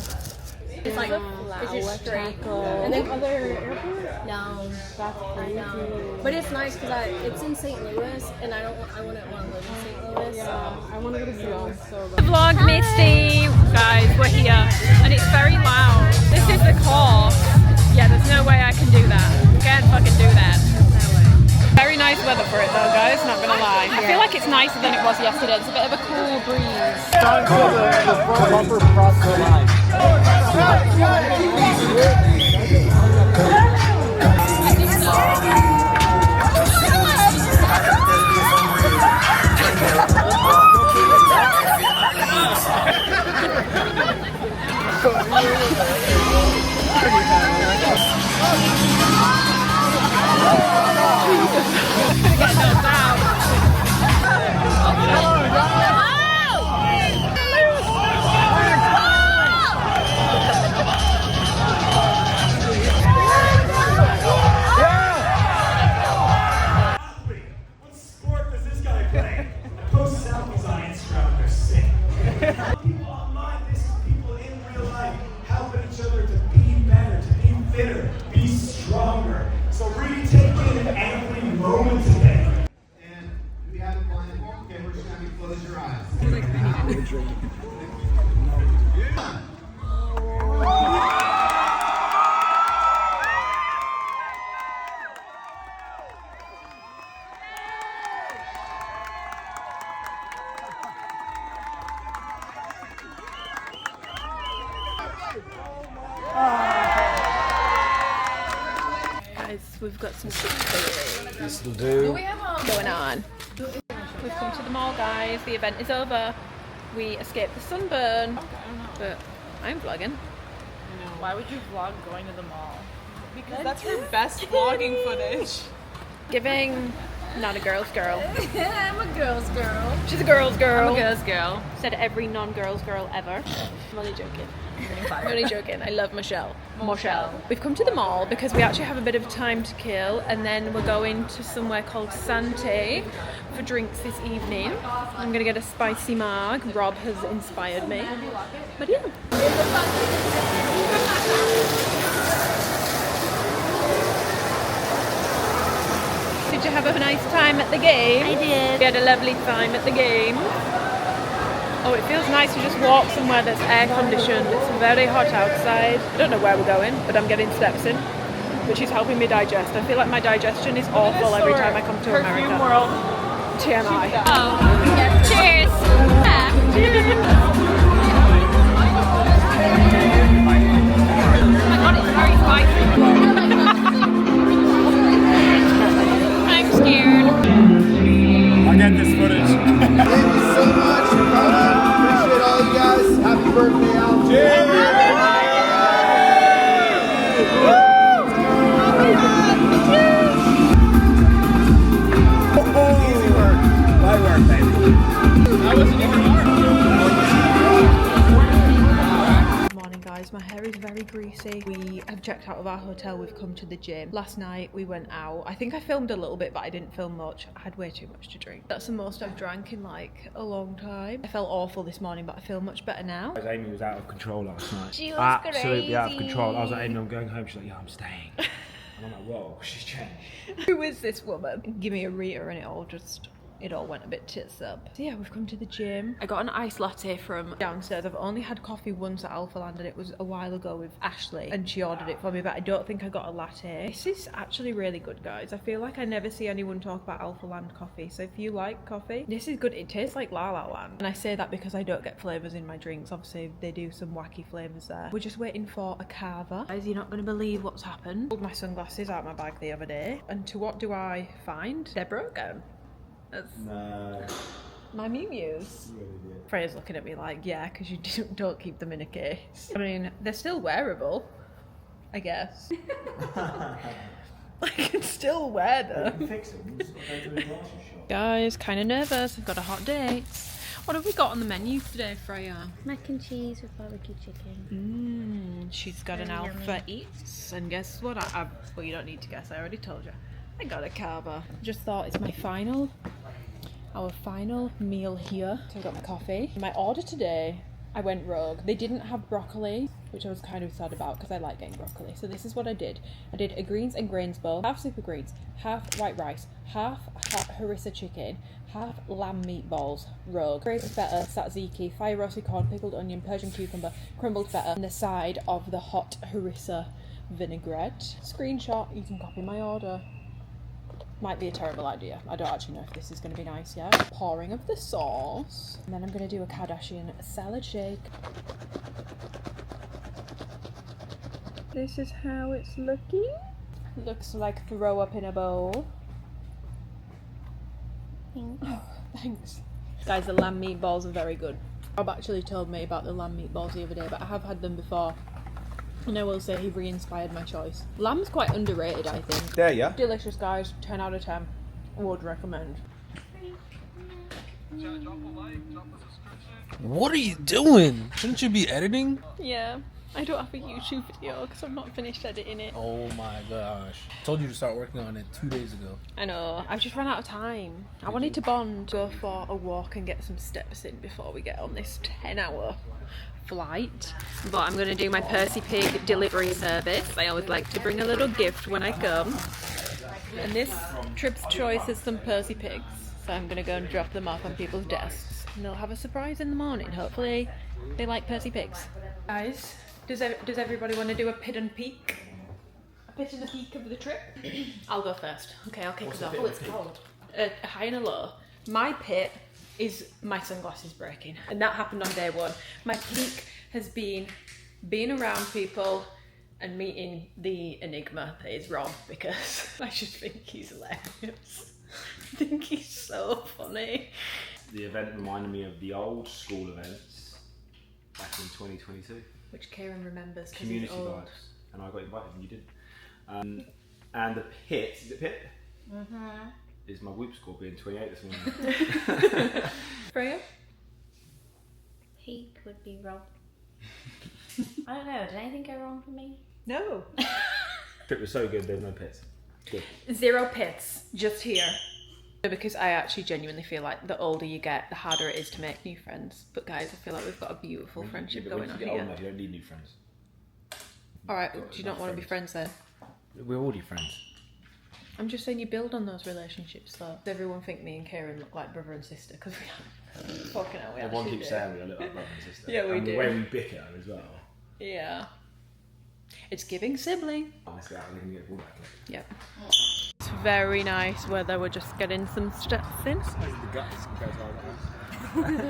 It's like, it's just straight. And then other airport? No. That's crazy. No. But it's nice because it's in St. Louis, and I wouldn't want to live in St. Louis. Yeah, I want to go to Seattle so bad. Vlog Misty, guys, we're here, and it's very loud. This is the course. Yeah, there's no way I can do that. Can't fucking do that. Very nice weather for it though, guys, not gonna lie. I feel like it's nicer than it was yesterday. It's a bit of a cool breeze. Bumper process live. Guys, we've got some shit This will do. going on. We've come to the mall, guys. The event is over. We escaped the sunburn, but I'm vlogging. Why would you vlog going to the mall? Because that's her best vlogging footage. Giving not a girl's girl. I'm a girl's girl. She's a girl's girl. I'm a girl's girl. Said every non-girl's girl ever. I'm only joking. I'm only joking. I love Michelle. We've come to the mall because we actually have a bit of time to kill, and then we're going to somewhere called Sante for drinks this evening. I'm gonna get a spicy marg. Rob has inspired me. But yeah. Did you have a nice time at the game? I did. We had a lovely time at the game. Oh, it feels nice to just walk somewhere that's air conditioned. It's very hot outside. I don't know where we're going, but I'm getting steps in, which is helping me digest. I feel like my digestion is awful every time I come to Perfume America. World. TMI. Oh. Cheers! My hair is very greasy. We have checked out of our hotel. We've come to the gym. Last night we went out. I think I filmed a little bit, but I didn't film much. I had way too much to drink. That's the most I've drank in like a long time. I felt awful this morning, but I feel much better now. Amy was out of control last night. She was absolutely out of crazy. control. I was like, Amy, I'm going home. She's like, yeah, I'm staying. And I'm like, whoa, she's changed. Who is this woman? Give me a reader and it all went a bit tits up. So yeah, we've come to the gym. I got an iced latte from downstairs. I've only had coffee once at Alphalete, and it was a while ago with Ashley, and she ordered it for me, but I don't think I got a latte. This is actually really good, guys. I feel like I never see anyone talk about Alphalete coffee, so if you like coffee, this is good. It tastes like La La Land, and I say that because I don't get flavours in my drinks. Obviously they do some wacky flavours there. We're just waiting for a carver. Guys, you're not going to believe what's happened. I pulled my sunglasses out of my bag the other day, and to what do I find? They're broken. No. My Mew-Mews. Freya's looking at me like, yeah, because you don't keep them in a case. I mean, they're still wearable, I guess. I can still wear them. Fix them. Guys, kind of nervous. I've got a hot date. What have we got on the menu today, Freya? Mac and cheese with barbecue chicken. She's got an Alpha Eats, and guess what? Well, you don't need to guess. I already told you. I got a carver. Just thought it's our final meal here. So I got my coffee. My order today, I went rogue. They didn't have broccoli, which I was kind of sad about because I like getting broccoli. So this is what I did. I did a greens and grains bowl, half super greens, half white rice, half harissa chicken, half lamb meatballs, rogue, gravy feta, tzatziki, fire roasted corn, pickled onion, Persian cucumber, crumbled feta, and the side of the hot harissa vinaigrette. Screenshot, you can copy my order. Might be a terrible idea. I don't actually know if this is going to be nice yet. Pouring of the sauce. And then I'm going to do a Kardashian salad shake. This is how it's looking. Looks like throw up in a bowl. Oh, thanks. Guys, the lamb meatballs are very good. Rob actually told me about the lamb meatballs the other day, but I have had them before. And I will say he re-inspired my choice. Lamb's quite underrated, I think. There, yeah. Delicious, guys. 10 out of 10. Would recommend. What are you doing? Shouldn't you be editing? Yeah. I don't have a YouTube video because I've not finished editing it. Oh my gosh. Told you to start working on it 2 days ago. I know. I've just run out of time. I wanted to go for a walk and get some steps in before we get on this 10-hour flight, but I'm going to do my Percy Pig delivery service. I always like to bring a little gift when I come, and this trip's choice is some Percy Pigs, so I'm going to go and drop them off on people's desks, and they'll have a surprise in the morning. Hopefully they like Percy Pigs. Guys, does everybody want to do a pit and peek? A pit and a peek of the trip? I'll go first. Okay, I'll kick us off. Oh, it's cold. A high and a low. My pit is my sunglasses breaking, and that happened on day one. My peak has been being around people and meeting the enigma that is Rob, because I just think he's hilarious. I think he's so funny. The event reminded me of the old school events back in 2022. Which Kieran remembers. Community vibes, and I got invited and you didn't. And the pit, is it pit? Mm-hmm. Is my whoop score being 28 this morning. Freya? Peak would be Rob. I don't know, did anything go wrong for me? No. Trip was so good, there's no pits. Good. 0 pits, just here. Because I actually genuinely feel like the older you get, the harder it is to make new friends. But guys, I feel like we've got a beautiful friendship going on When you get here. old enough, you don't need new friends. Alright, do you not want to be friends then? We're already friends. I'm just saying you build on those relationships though. Does everyone think me and Kieran look like brother and sister? Because we are. Fucking hell, we Everyone actually keeps do. saying we look like brother and sister. Yeah, we and do. the way we bicker as well. Yeah. It's giving sibling. Honestly, I can get back. Yep. It's very nice weather. We're just getting some steps in.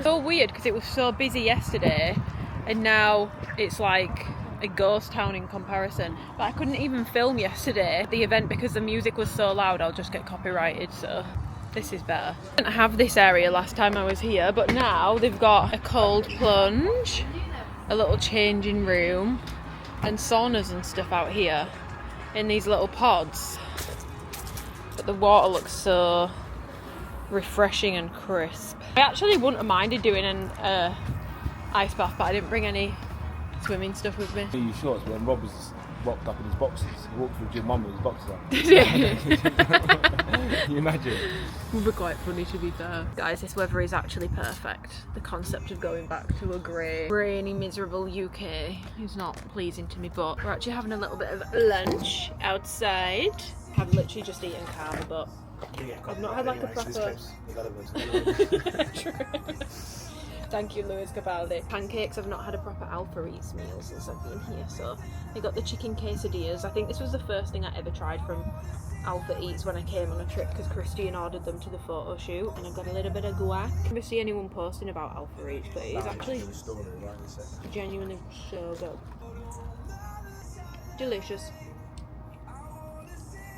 So weird because it was so busy yesterday, and now it's like a ghost town in comparison. But I couldn't even film yesterday at the event because the music was so loud. I'll just get copyrighted, so this is better. I didn't have this area last time I was here, but now they've got a cold plunge, a little changing room, and saunas and stuff out here in these little pods. But the water looks so refreshing and crisp. I actually wouldn't have minded doing an ice bath, but I didn't bring any swimming stuff with me. You shorts when Rob was rocked up in his boxes. He walked through Gym 1 with his boxes on. Can you imagine? Would be quite funny to be fair. Guys, this weather is actually perfect. The concept of going back to a grey, rainy, miserable UK is not pleasing to me, but we're actually having a little bit of lunch outside. I've literally just eaten carb, but I've not had like a proper... Thank you, Lewis Capaldi. Pancakes, I've not had a proper Alphalete meal since I've been here, so I got the chicken quesadillas. I think this was the first thing I ever tried from Alphalete when I came on a trip because Christian ordered them to the photo shoot, and I got a little bit of guac. I never see anyone posting about Alphalete, but it is actually genuinely so good. Delicious.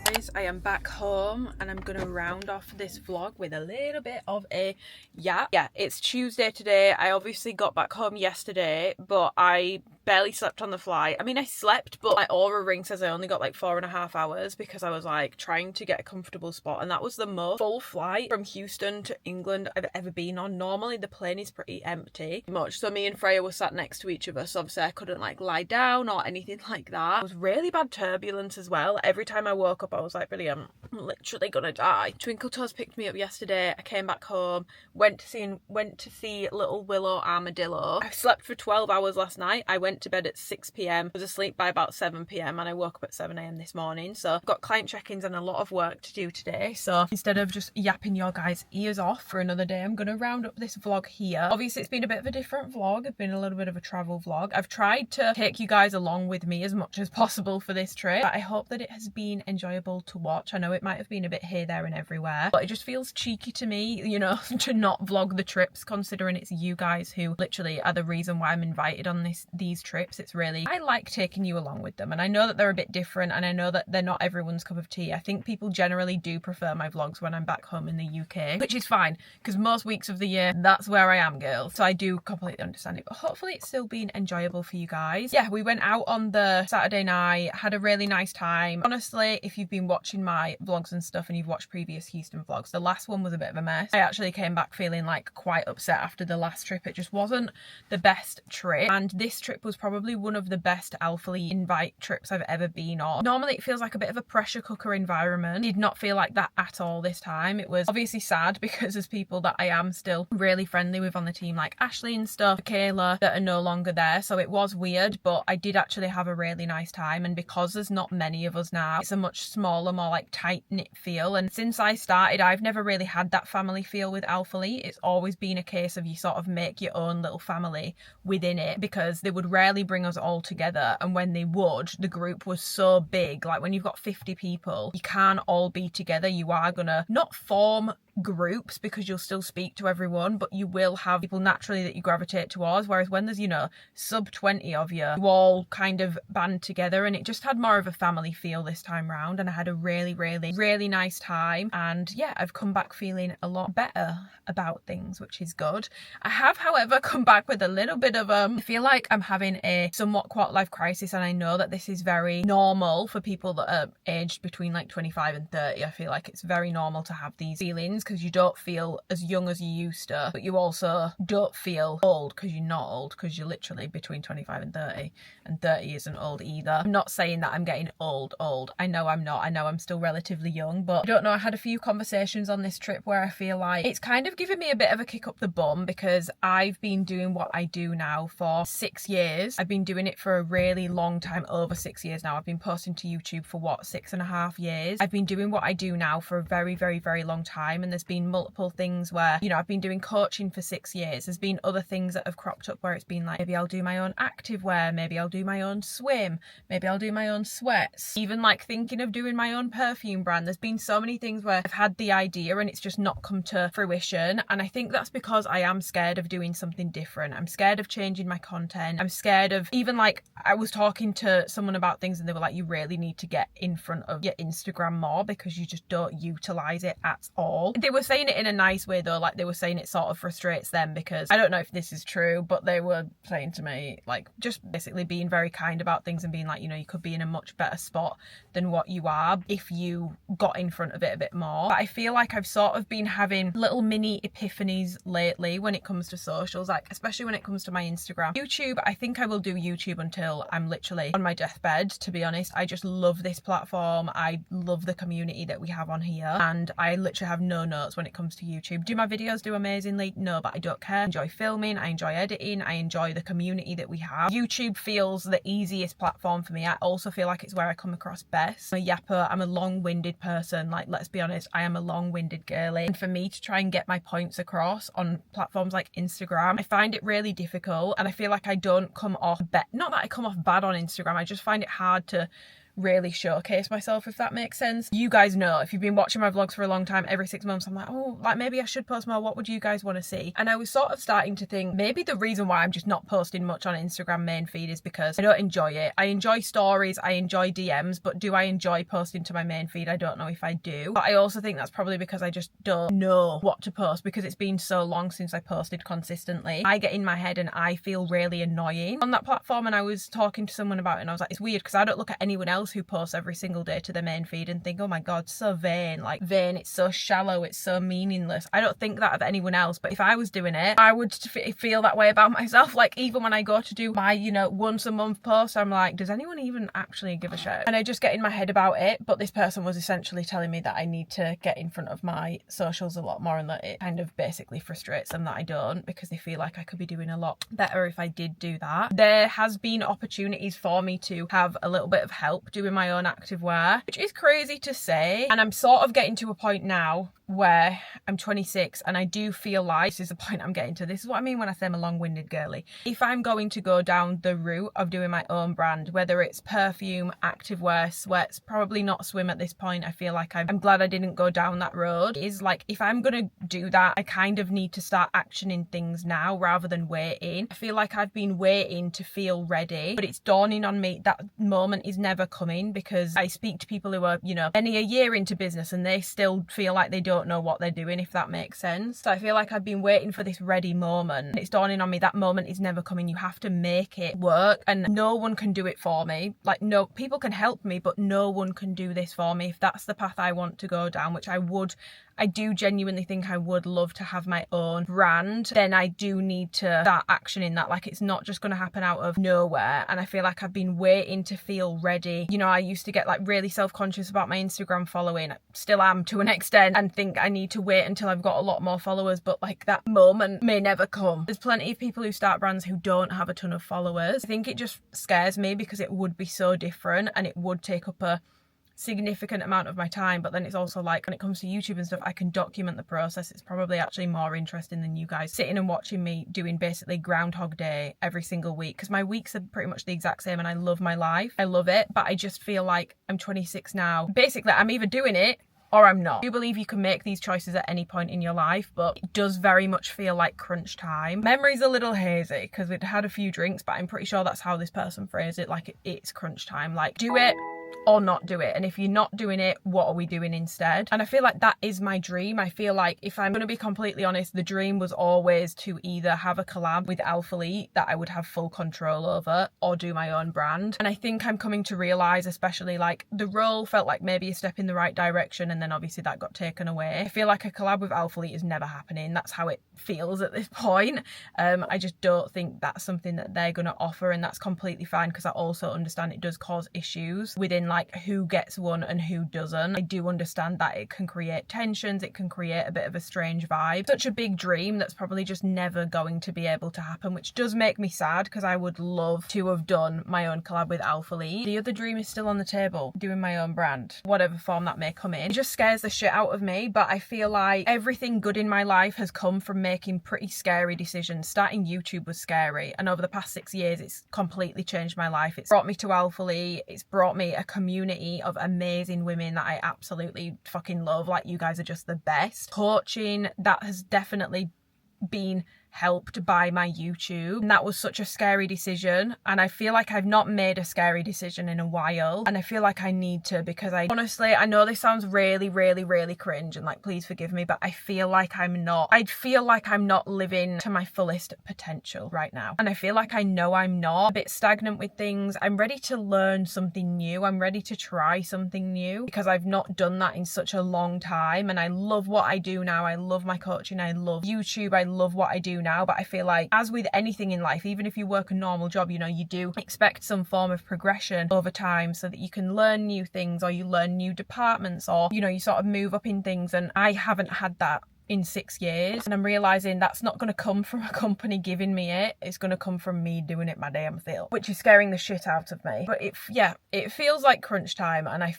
Guys, I am back home and I'm gonna round off this vlog with a little bit of a yap. Yeah, it's Tuesday today. I obviously got back home yesterday, but I barely slept on the flight. I mean, I slept, but my Aura ring says I only got like 4.5 hours because I was like trying to get a comfortable spot, and that was the most full flight from Houston to England I've ever been on. Normally the plane is pretty empty, so me and Freya were sat next to each other, so obviously I couldn't like lie down or anything like that. It was really bad turbulence as well. Every time I woke up I was like, brilliant, I'm literally gonna die. Twinkle Toes picked me up yesterday. I came back home, went to see little Willow Armadillo. I slept for 12 hours last night. I went to bed at 6 p.m, was asleep by about 7 p.m, and I woke up at 7 a.m. this morning. So I've got client check-ins and a lot of work to do today, so instead of just yapping your guys' ears off for another day, I'm gonna round up this vlog here. Obviously it's been a bit of a different vlog. It's been a little bit of a travel vlog. I've tried to take you guys along with me as much as possible for this trip, but I hope that it has been enjoyable to watch. I know it might have been a bit here, there and everywhere, but it just feels cheeky to me, you know, to not vlog the trips, considering it's you guys who literally are the reason why I'm invited on these trips. It's really, I like taking you along with them, and I know that they're a bit different, and I know that they're not everyone's cup of tea. I think people generally do prefer my vlogs when I'm back home in the UK, which is fine because most weeks of the year that's where I am, girls, so I do completely understand it, but hopefully it's still been enjoyable for you guys. Yeah, we went out on the Saturday night, had a really nice time. Honestly, if you've been watching my vlogs and stuff and you've watched previous Houston vlogs, the last one was a bit of a mess. I actually came back feeling like quite upset after the last trip. It just wasn't the best trip, and this trip was probably one of the best Alphalete invite trips I've ever been on. Normally it feels like a bit of a pressure cooker environment. Did not feel like that at all this time. It was obviously sad because there's people that I am still really friendly with on the team, like Ashley and stuff, Kayla, that are no longer there, so it was weird, but I did actually have a really nice time. And because there's not many of us now, it's a much smaller, more like tight-knit feel, and since I started I've never really had that family feel with Alphalete. It's always been a case of you sort of make your own little family within it, because they would rarely bring us all together, and when they would, the group was so big. Like when you've got 50 people, you can't all be together. You are gonna not form groups because you'll still speak to everyone, but you will have people naturally that you gravitate towards, whereas when there's, you know, sub 20 of you all kind of band together, and it just had more of a family feel this time round, and I had a really nice time. And yeah, I've come back feeling a lot better about things, which is good. I have, however, come back with a little bit of I feel like I'm having a somewhat quarter life crisis, and I know that this is very normal for people that are aged between like 25 and 30. I feel like it's very normal to have these feelings because you don't feel as young as you used to, but you also don't feel old because you're not old, because you're literally between 25 and 30, and 30 isn't old either. I'm not saying that I'm getting old. I know I'm not. I know I'm still relatively young, but I don't know, I had a few conversations on this trip where I feel like it's kind of given me a bit of a kick up the bum, because I've been doing what I do now for 6 years. I've been doing it for a really long time, over 6 years now. I've been posting to YouTube for what, 6.5 years. I've been doing what I do now for a very long time, and there's been multiple things where, you know, I've been doing coaching for 6 years. There's been other things that have cropped up where it's been like, maybe I'll do my own activewear, maybe I'll do my own swim, maybe I'll do my own sweats, even like thinking of doing my own perfume brand. There's been so many things where I've had the idea and it's just not come to fruition, and I think that's because I am scared of doing something different. I'm scared of changing my content. I'm scared of, even like, I was talking to someone about things and they were like, you really need to get in front of your Instagram more because you just don't utilize it at all. They were saying it in a nice way though, like they were saying it sort of frustrates them because I don't know if this is true, but they were saying to me, like, just basically being very kind about things and being like, you know, you could be in a much better spot than what you are if you got in front of it a bit more. But I feel like I've sort of been having little mini epiphanies lately when it comes to socials, like especially when it comes to my Instagram. YouTube, I think I will do YouTube until I'm literally on my deathbed, to be honest. I just love this platform. I love the community that we have on here, and I literally have no notes when it comes to YouTube. Do my videos do amazingly? No, but I don't care. I enjoy filming, I enjoy editing, I enjoy the community that we have. YouTube feels the easiest platform for me. I also feel like it's where I come across best. I'm a yapper, I'm a long-winded person, like let's be honest, I am a long-winded girly, and for me to try and get my points across on platforms like Instagram, I find it really difficult, and I feel like I don't come off not that I come off bad on Instagram, I just find it hard to really showcase myself, if that makes sense. You guys know, if you've been watching my vlogs for a long time, every 6 months I'm like, oh, like maybe I should post more. What would you guys want to see? And I was sort of starting to think maybe the reason why I'm just not posting much on Instagram main feed is because I don't enjoy it. I enjoy stories, I enjoy DMs, but do I enjoy posting to my main feed? I don't know if I do. But I also think that's probably because I just don't know what to post, because it's been so long since I posted consistently. I get in my head and I feel really annoying on that platform, and I was talking to someone about it and I was like, it's weird because I don't look at anyone else who posts every single day to their main feed and think, oh my god, so vain, like vain, it's so shallow, it's so meaningless. I don't think that of anyone else, but if I was doing it, I would feel that way about myself. Like even when I go to do my, you know, once a month post, I'm like, does anyone even actually give a shit? And I just get in my head about it. But this person was essentially telling me that I need to get in front of my socials a lot more, and that it kind of basically frustrates them that I don't, because they feel like I could be doing a lot better if I did do that. There has been opportunities for me to have a little bit of help doing my own activewear, which is crazy to say, and I'm sort of getting to a point now where I'm 26 and I do feel like this is the point I'm getting to. This is what I mean when I say I'm a long-winded girly. If I'm going to go down the route of doing my own brand, whether it's perfume, activewear, sweats, probably not swim at this point. I feel like I'm glad I didn't go down that road. Is like, if I'm gonna do that, I kind of need to start actioning things now rather than waiting. I feel like I've been waiting to feel ready, but it's dawning on me that moment is never coming, because I speak to people who are, you know, only a year into business and they still feel like they don't know what they're doing, if that makes sense. So I feel like I've been waiting for this ready moment. It's dawning on me that moment is never coming. You have to make it work, and no one can do it for me. Like, no, people can help me, but no one can do this for me. If that's the path I want to go down, which I do genuinely think I would love to have my own brand, then I do need to start actioning that. Like, it's not just going to happen out of nowhere. And I feel like I've been waiting to feel ready. You know, I used to get like really self-conscious about my Instagram following, still am to an extent, and think I need to wait until I've got a lot more followers, but like that moment may never come. There's plenty of people who start brands who don't have a ton of followers. I think it just scares me because it would be so different and it would take up a significant amount of my time. But then it's also like, when it comes to YouTube and stuff, I can document the process. It's probably actually more interesting than you guys sitting and watching me doing basically Groundhog Day every single week, because my weeks are pretty much the exact same and I love my life. I love it, but I just feel like I'm 26 now. Basically, I'm either doing it or I'm not. I do believe you can make these choices at any point in your life, but it does very much feel like crunch time. Memory's a little hazy because we'd had a few drinks, but I'm pretty sure that's how this person phrased it. Like, it's crunch time. Like, do it or not do it. And if you're not doing it, what are we doing instead? And I feel like that is my dream. I feel like, if I'm going to be completely honest, the dream was always to either have a collab with Alphalete that I would have full control over, or do my own brand. And I think I'm coming to realise, especially like the role felt like maybe a step in the right direction, and then obviously that got taken away. I feel like a collab with Alphalete is never happening. That's how it feels at this point. I just don't think that's something that they're going to offer, and that's completely fine, because I also understand it does cause issues within like who gets one and who doesn't. I do understand that it can create tensions, it can create a bit of a strange vibe. Such a big dream that's probably just never going to be able to happen, which does make me sad, because I would love to have done my own collab with Alphalete. The other dream is still on the table, doing my own brand, whatever form that may come in. It just scares the shit out of me, but I feel like everything good in my life has come from making pretty scary decisions. Starting YouTube was scary, and over the past 6 years it's completely changed my life. It's brought me to Alphalete, it's brought me a community of amazing women that I absolutely fucking love. Like, you guys are just the best. Coaching, that has definitely been helped by my YouTube. And that was such a scary decision. And I feel like I've not made a scary decision in a while. And I feel like I need to, because I honestly, I know this sounds really, really, really cringe and like, please forgive me, but I feel like I'm not living to my fullest potential right now. And I feel like I know I'm not. A bit stagnant with things. I'm ready to learn something new. I'm ready to try something new because I've not done that in such a long time. And I love what I do now. I love my coaching. I love YouTube. I love what I do now. But I feel like, as with anything in life, even if you work a normal job, you know, you do expect some form of progression over time so that you can learn new things, or you learn new departments, or, you know, you sort of move up in things. And I haven't had that in 6 years, and I'm realizing that's not going to come from a company giving me it. It's going to come from me doing it my damn self, which is scaring the shit out of me. But it feels like crunch time, and I'm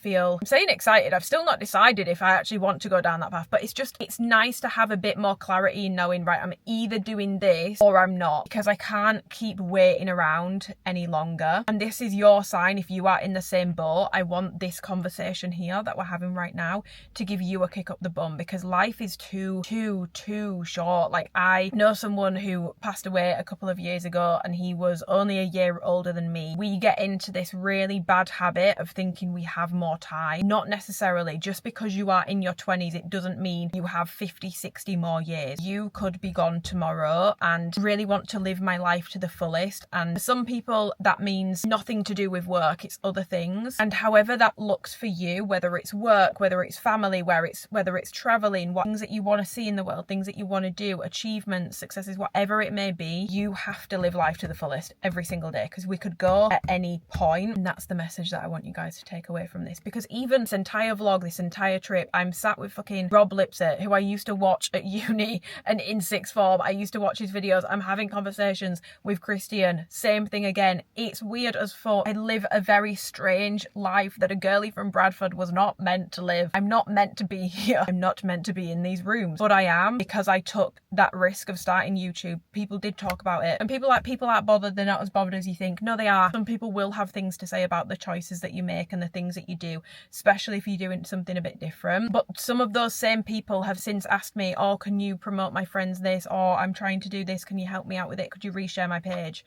saying excited. I've still not decided if I actually want to go down that path, but it's nice to have a bit more clarity in knowing, right, I'm either doing this or I'm not, because I can't keep waiting around any longer. And this is your sign if you are in the same boat. I want this conversation here that we're having right now to give you a kick up the bum, because life is too short. Like, I know someone who passed away a couple of years ago, and he was only a year older than me. We get into this really bad habit of thinking we have more time. Not necessarily. Just because you are in your 20s, it doesn't mean you have 50, 60 more years. You could be gone tomorrow, and really want to live my life to the fullest. And for some people, that means nothing to do with work. It's other things. And however that looks for you, whether it's work, whether it's family, whether it's traveling, what things that you want to see in the world, things that you want to do, achievements, successes, whatever it may be, you have to live life to the fullest every single day, because we could go at any point. And that's the message that I want you guys to take away from this. Because even this entire vlog, this entire trip, I'm sat with fucking Rob Lipset, who I used to watch at uni and in sixth form. I used to watch his videos. I'm having conversations with Christian, same thing again. It's weird as fuck. I live a very strange life that a girlie from Bradford was not meant to live. I'm not meant to be here. I'm not meant to be in these rooms, but I am, because I took that risk of starting YouTube. People did talk about it, and people aren't bothered. They're not as bothered as you think. No, they are. Some people will have things to say about the choices that you make and the things that you do, especially if you're doing something a bit different. But some of those same people have since asked me, oh, can you promote my friends this, or I'm trying to do this, can you help me out with it, could you reshare my page?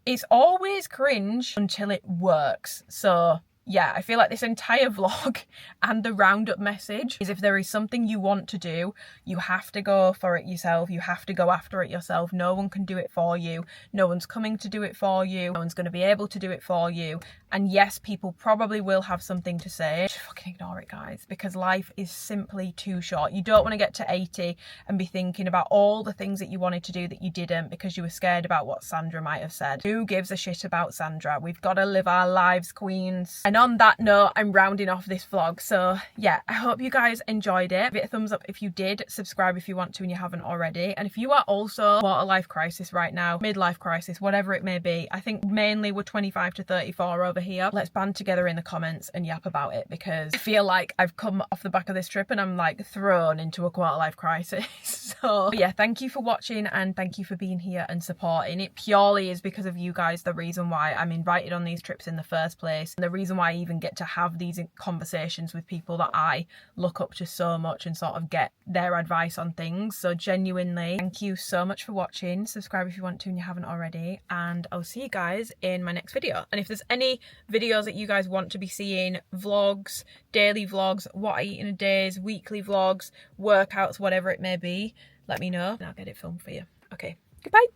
It's always cringe until it works. So yeah, I feel like this entire vlog and the roundup message is, if there is something you want to do, you have to go for it yourself. You have to go after it yourself. No one can do it for you. No one's coming to do it for you. No one's going to be able to do it for you. And yes, people probably will have something to say. Just fucking ignore it, guys, because life is simply too short. You don't want to get to 80 and be thinking about all the things that you wanted to do that you didn't because you were scared about what Sandra might have said. Who gives a shit about Sandra? We've got to live our lives, queens. And on that note, I'm rounding off this vlog. So yeah, I hope you guys enjoyed it. Give it a thumbs up if you did. Subscribe if you want to and you haven't already. And if you are also quarter life crisis right now, midlife crisis, whatever it may be, I think mainly we're 25 to 34 over here. Let's band together in the comments and yap about it, because I feel like I've come off the back of this trip and I'm like thrown into a quarter life crisis. So yeah, thank you for watching, and thank you for being here and supporting. It purely is because of you guys the reason why I'm invited on these trips in the first place, and the reason why I even get to have these conversations with people that I look up to so much and sort of get their advice on things. So genuinely, thank you so much for watching. Subscribe if you want to and you haven't already, and I'll see you guys in my next video. And if there's any videos that you guys want to be seeing, vlogs, daily vlogs, what I eat in a day, weekly vlogs, workouts, whatever it may be, let me know and I'll get it filmed for you. Okay, goodbye.